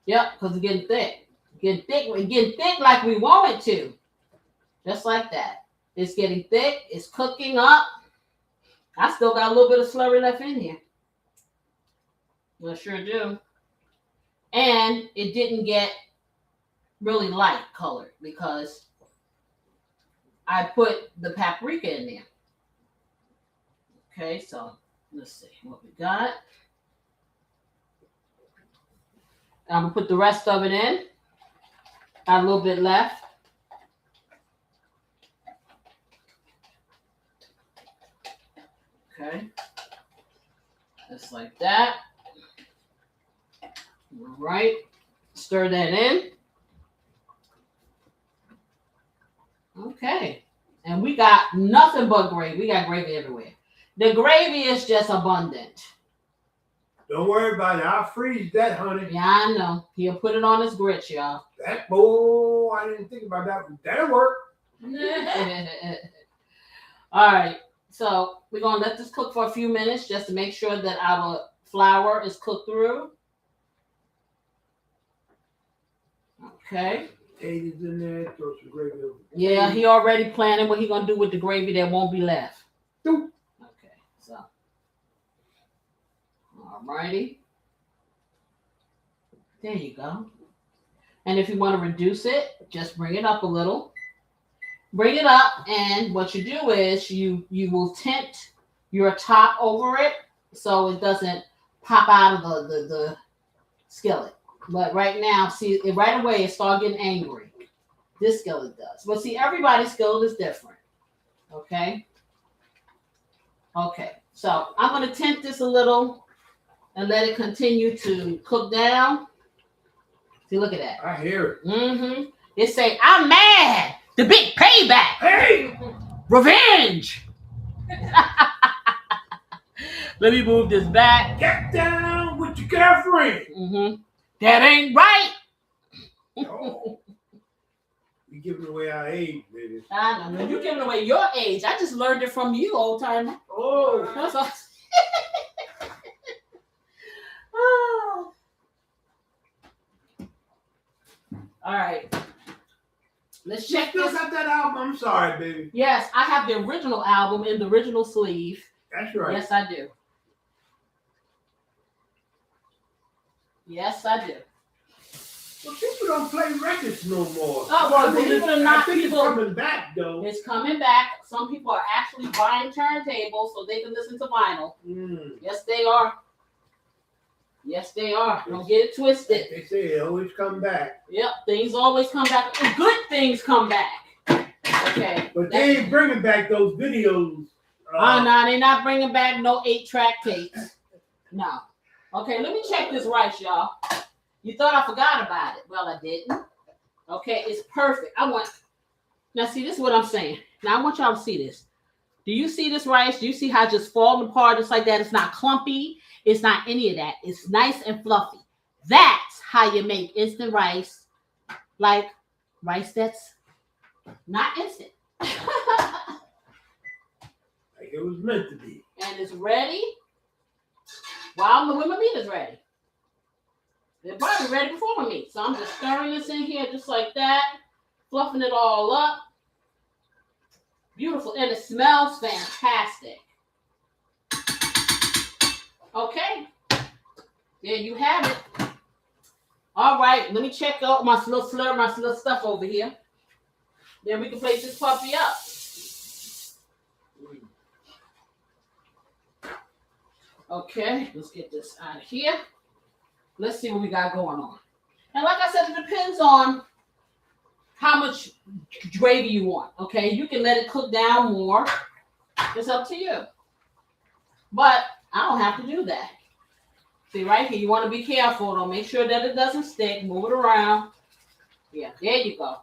Yep, because it's getting thick. Getting thick like we want it to. Just like that. It's getting thick. It's cooking up. I still got a little bit of slurry left in here. I sure do. And it didn't get really light colored because I put the paprika in there. Okay, so let's see what we got. I'm going to put the rest of it in. Got a little bit left. Okay. Just like that. All right. Stir that in. Okay. And we got nothing but gravy. We got gravy everywhere. The gravy is just abundant. Don't worry about it. I'll freeze that, honey. Yeah, I know. He'll put it on his grits, y'all. That boy, I didn't think about that. That'll work. All right. So we're going to let this cook for a few minutes just to make sure that our flour is cooked through. Okay. Potatoes in there, throw some gravy over. Yeah, he already planning what he's going to do with the gravy that won't be left. Do. Okay, so. All righty. There you go. And if you want to reduce it, just bring it up a little. Bring it up, and what you do is you will tint your top over it so it doesn't pop out of the skillet. But right now, see, right away it starts getting angry. This skillet does. But see, everybody's skillet is different. Okay? Okay, so I'm going to tint this a little and let it continue to cook down. See, look at that. I hear it. Mm-hmm. It say, I'm mad. The big payback. Hey! Revenge. Let me move this back. Get down with your girlfriend. Mm-hmm. That ain't right. Oh. We giving away our age, baby. I know. You're giving away your age. I just learned it from you, old timer. Oh. That's all. Oh. All right. Let's check You this. still got that album? I'm sorry, baby. Yes, I have the original album in the original sleeve. That's right. Yes, I do. Yes, I do. Well, people don't play records no more. Oh, well, believe it or not, I think people- it's coming back, though. It's coming back. Some people are actually buying turntables so they can listen to vinyl. Mm. Yes, they are. Yes, they are. Don't get it twisted. They say it always come back. Yep, things always come back. Good things come back. Okay. But they ain't bringing back those videos. No, they're not bringing back no 8-track tapes. No. Okay, let me check this rice, y'all. You thought I forgot about it. Well, I didn't. Okay, it's perfect. Now see, this is what I'm saying. Now I want y'all to see this. Do you see this rice? Do you see how it's just falling apart just like that? It's not clumpy. It's not any of that. It's nice and fluffy. That's how you make instant rice. Like rice that's not instant. Like it was meant to be. And it's ready. While my meat is ready. They're probably ready before my meat. So I'm just stirring this in here just like that. Fluffing it all up. Beautiful. And it smells fantastic. Okay. There you have it. All right. Let me check out my little stuff over here. Then we can place this puppy up. Okay. Let's get this out of here. Let's see what we got going on. And like I said, it depends on how much gravy you want. Okay. You can let it cook down more. It's up to you. But I don't have to do that. See right here, you want to be careful though. Make sure that it doesn't stick. Move it around. Yeah, there you go.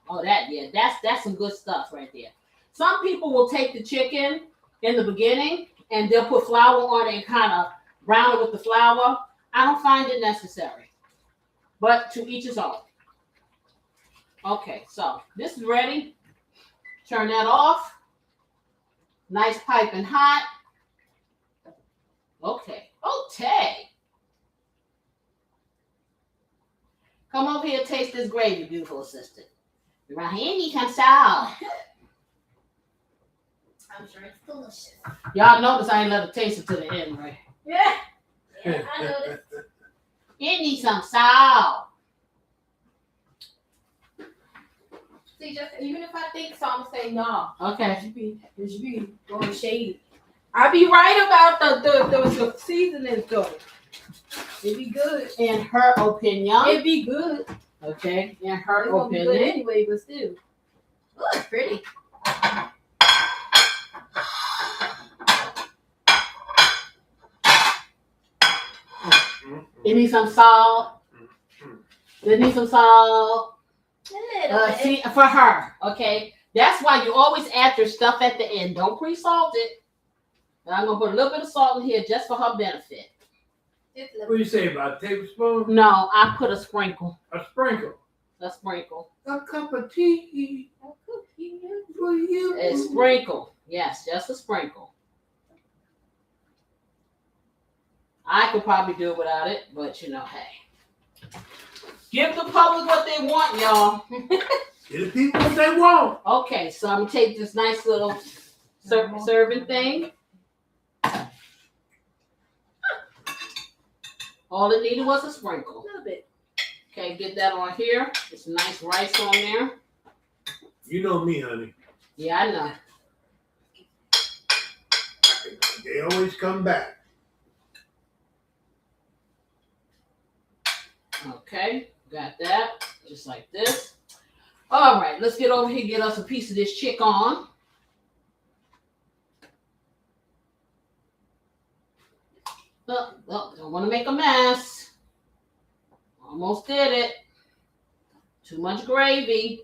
Oh, that's some good stuff right there. Some people will take the chicken in the beginning and they'll put flour on it and kind of brown it with the flour. I don't find it necessary. But to each his own. Okay, so this is ready. Turn that off. Nice piping hot. Okay. Come over here, taste this gravy, beautiful assistant. Right here, you can salt. I'm sure it's delicious. Y'all notice I ain't let it taste it to the end, right? Yeah, I noticed. It needs some salt. See, just even if I think so, I'm saying no. Okay. It should be going shady. I be right about the seasonings though. It be good. In her opinion. It be good. Okay. In her It's gonna be good opinion. anyway, but still. Oh, it's pretty. It needs some salt. It needs some salt. A little bit. See, for her. Okay. That's why you always add your stuff at the end. Don't pre-salt it. I'm gonna put a little bit of salt in here just for her benefit. Just a little What do you say about a tablespoon? No, I put a sprinkle. A sprinkle. A sprinkle. A cup of tea for you. A sprinkle. Yes, just a sprinkle. I could probably do it without it, but hey. Give the public what they want, y'all. Give the people what they want. Okay, so I'm gonna take this nice little serving thing. All it needed was a sprinkle. A little bit. Okay, get that on here. There's some nice rice on there. You know me, honey. Yeah, I know. They always come back. Okay, got that. Just like this. All right, let's get over here and get us a piece of this chicken on. Don't want to make a mess. Almost did it. Too much gravy.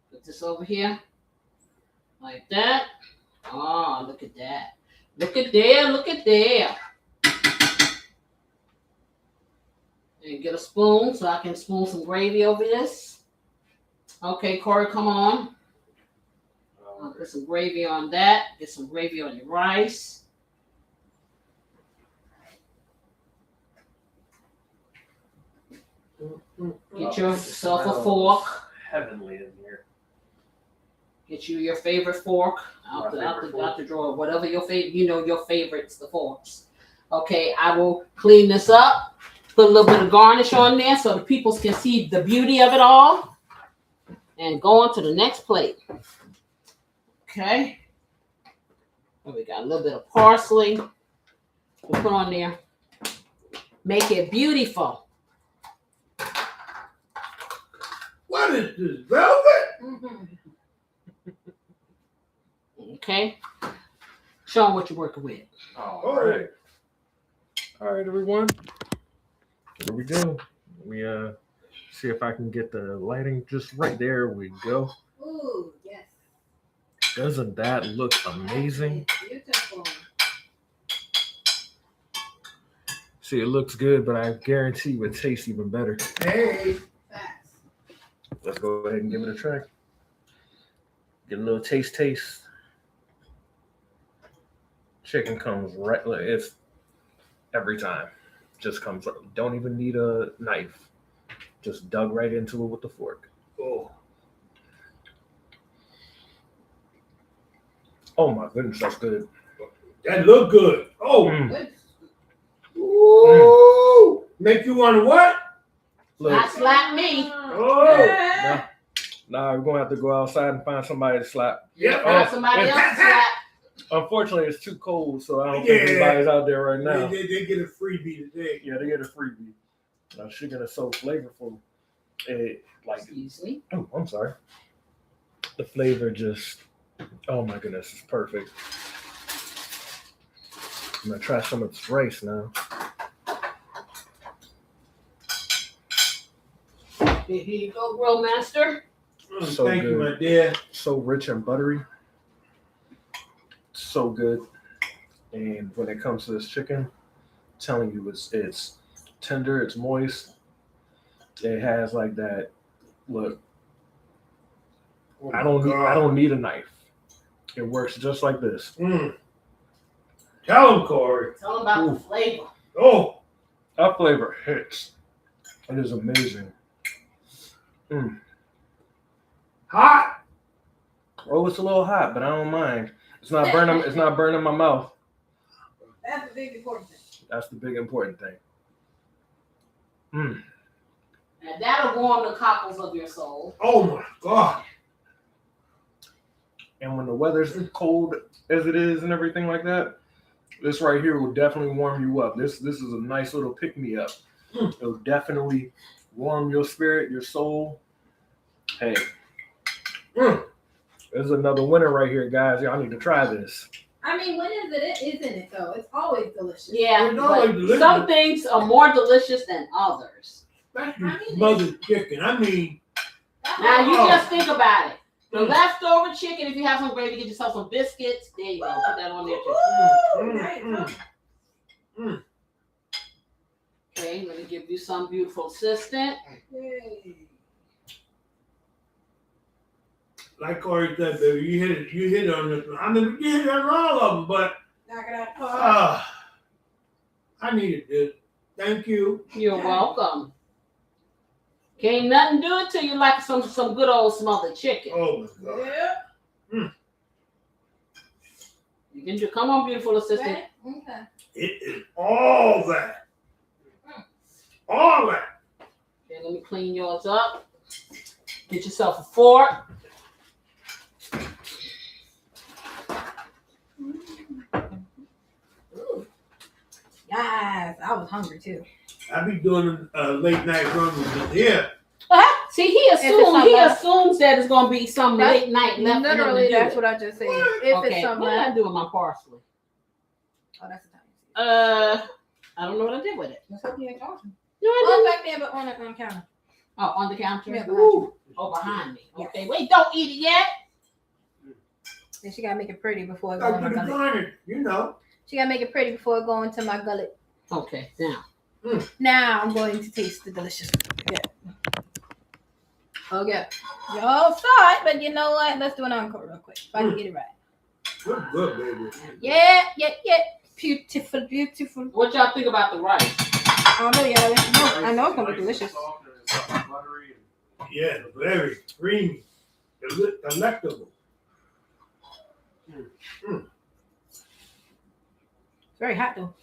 Put this over here. Like that. Oh, look at that. Look at there. Look at there. And get a spoon so I can spoon some gravy over this. Okay, Corey, come on. I'll put some gravy on that. Get some gravy on your rice. Get yourself a fork. Heavenly in here. Get you your favorite fork out the drawer. Whatever your favorite, your favorites, the forks. Okay, I will clean this up. Put a little bit of garnish on there so the people can see the beauty of it all. And go on to the next plate. Okay. And we got a little bit of parsley. We'll put on there. Make it beautiful. What is this, velvet? Mm-hmm. Okay. Show them what you're working with. All right. All right, everyone. Here we go. Let me see if I can get the lighting just right there. We go. Ooh, yes. Doesn't that look amazing? Beautiful. See, it looks good, but I guarantee it would taste even better. Hey. Facts. Let's go ahead and give it a try. Get a little taste. Chicken comes right. It's every time. Just comes. Don't even need a knife. Just dug right into it with the fork. Oh my goodness, that's good. That look good. Oh. Mm. Ooh. Make you want to what? Look, Not slap me. Oh. nah, we're gonna have to go outside and find somebody to slap. Yeah. Not somebody else slap. Unfortunately, it's too cold, so I don't think anybody's out there right now. They get a freebie today. Yeah, they get a freebie. Chicken is so flavorful. Excuse me. Oh, I'm sorry. The flavor just, oh my goodness, it's perfect. I'm gonna try some of this rice now. Here you go, Grill Master. So Thank you, good. my dear. So rich and buttery. So good. And when it comes to this chicken, I'm telling you, it's tender, it's moist. It has like that. Look, I don't need a knife. It works just like this. Tell him, Corey. Tell them about the flavor. Oh. That flavor hits. It is amazing. Hot. Oh, it's a little hot, but I don't mind. It's not burning. It's not burning my mouth. That's the big important thing. That's the big important thing. And that'll warm the cockles of your soul. Oh my God. And when the weather's cold as it is and everything like that, this right here will definitely warm you up. This is a nice little pick me up. It'll definitely warm your spirit, your soul. Hey, there's another winner right here, guys. Y'all need to try this. I mean, when is it? Isn't it though? It's always delicious. Yeah, It's always but delicious. some things are more delicious than others. Especially smothered chicken. I mean, Now you Oh. just think about it. The leftover chicken, if you have some gravy, get yourself some biscuits. There you go. Put that on there too. Ooh, nice. Okay, let me give you some beautiful assistant. Yay. like Corey said, baby, you hit on this one. I mean, you hit on all of them, but Knock it out the park. I needed this. Thank you. You're welcome. Can't nothing do it till you like some good old smothered chicken. Oh my God. Yeah. You can do. Come on, beautiful assistant. Okay. It is all that. All that. Okay, let me clean yours up. Get yourself a fork. Yes, I was hungry too. I be doing a late night run with here. See, he assumes that it's gonna be some late night left. Literally, that's what I just said. If Okay, it's something what did I left. do with my parsley? Oh, that's the time. I don't know what I did with it. Let's hope you ain't talking. No, I Oh, didn't. back there, but on the counter. Oh, on the counter. Yeah, behind Ooh. Oh, behind me. Okay, wait, don't eat it yet. And she gotta make it pretty before it go Got in my to the gullet. garnish, you know. She gotta make it pretty before it go into my gullet. Okay, now. Now I'm going to taste the delicious. Yeah. Okay. Y'all saw it, but you know what? Let's do an encore real quick. If I can get it right. Good, good, baby. Yeah. Beautiful, beautiful. What y'all think about the rice? I don't know yet. I know it's gonna be delicious. Yeah, very creamy, delectable. It's very hot though.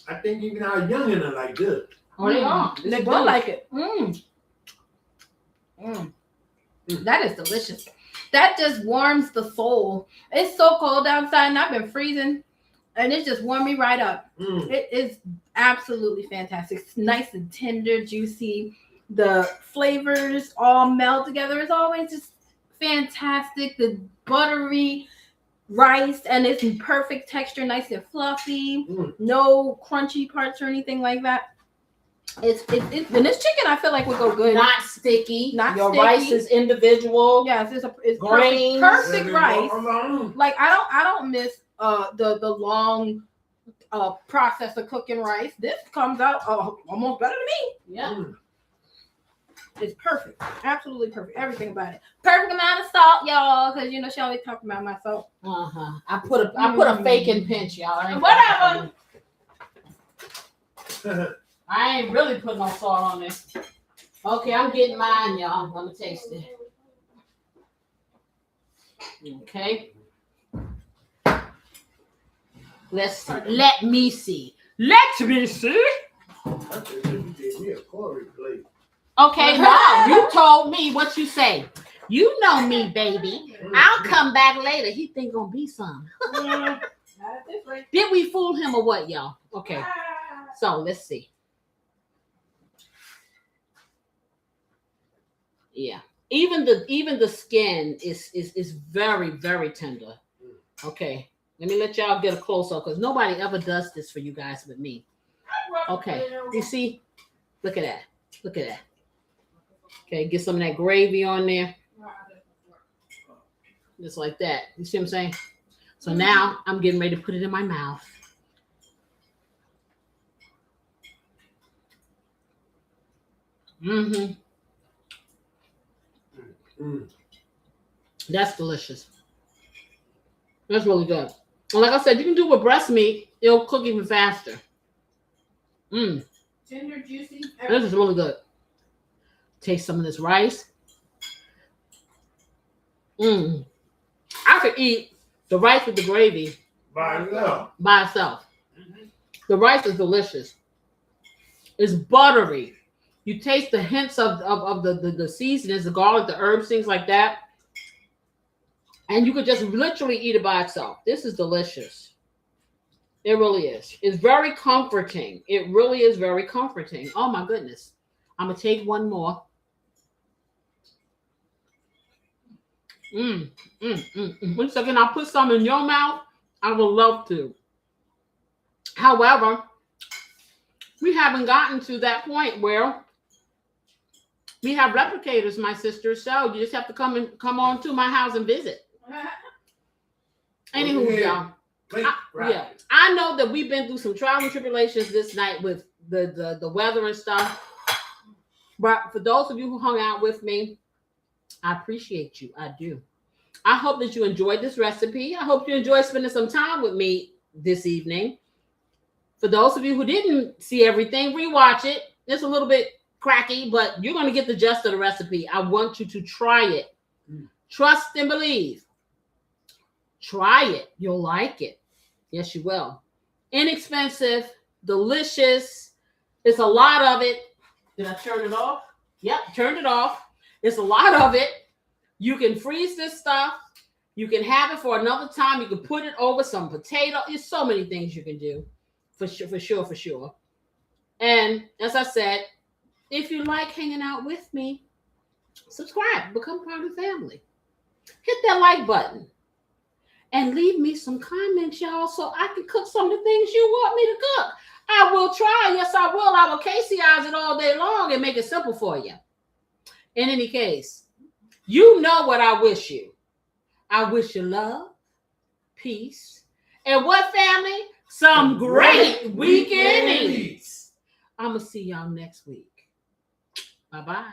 I think even our youngin' are like this. Oh, they are. They both like it. That is delicious. That just warms the soul. It's so cold outside and I've been freezing and it just warmed me right up. It is absolutely fantastic. It's nice and tender, juicy. The flavors all meld together. It's always just fantastic. The buttery rice, and it's in perfect texture, nice and fluffy. No crunchy parts or anything like that. It's and this chicken I feel like would go good. Not sticky. Not Your sticky. rice is individual. Yes, it's Grains. perfect rice. Like I don't miss the long process of cooking rice. This comes out almost better than me. Yeah. It's perfect. Absolutely perfect. Everything about it. Perfect amount of salt, y'all, because you know she always talking about my salt. I put a fake in pinch, y'all. Whatever. I ain't really putting no salt on this. Okay, I'm getting mine, y'all. I'm gonna taste it. Okay. Let me see. Let me see. Okay, no, you told me what you say. You know me, baby. I'll come back later. He think gonna be some. Did we fool him or what, y'all? Okay. So let's see. Yeah. Even the skin is very, very tender. Okay. Let me let y'all get a close up because nobody ever does this for you guys but me. Okay. You see? Look at that. Look at that. Okay, get some of that gravy on there. Just like that. You see what I'm saying? So now I'm getting ready to put it in my mouth. Mm-hmm. That's delicious. That's really good. And like I said, you can do it with breast meat. It'll cook even faster. Tender, juicy. This is really good. Taste some of this rice. I could eat the rice with the gravy By itself. by itself. The rice is delicious. It's buttery. You taste the hints of the seasonings, the garlic, the herbs, things like that. And you could just literally eat it by itself. This is delicious. It really is. It's very comforting. It really is very comforting. Oh my goodness. I'm going to take one more. One second, I'll put some in your mouth. I would love to. However, we haven't gotten to that point where we have replicators, my sister. So you just have to come on to my house and visit. Anywho, y'all. Yeah, I know that we've been through some trials and tribulations this night with the weather and stuff. But for those of you who hung out with me, I appreciate you. I do. I hope that you enjoyed this recipe. I hope you enjoyed spending some time with me this evening. For those of you who didn't see everything, rewatch it. It's a little bit cracky, but you're going to get the gist of the recipe. I want you to try it. Trust and believe. Try it. You'll like it. Yes, you will. Inexpensive, delicious. It's a lot of it. Did I turn it off? Yep, turned it off. It's a lot of it. You can freeze this stuff. You can have it for another time. You can put it over some potato. There's so many things you can do. For sure. And as I said, if you like hanging out with me, subscribe. Become part of the family. Hit that like button. And leave me some comments, y'all, so I can cook some of the things you want me to cook. I will try. Yes, I will. I will Casey eyes it all day long and make it simple for you. In any case, you know what I wish you. I wish you love, peace, and what, family? Some great weekend eats. I'm going to see y'all next week. Bye-bye.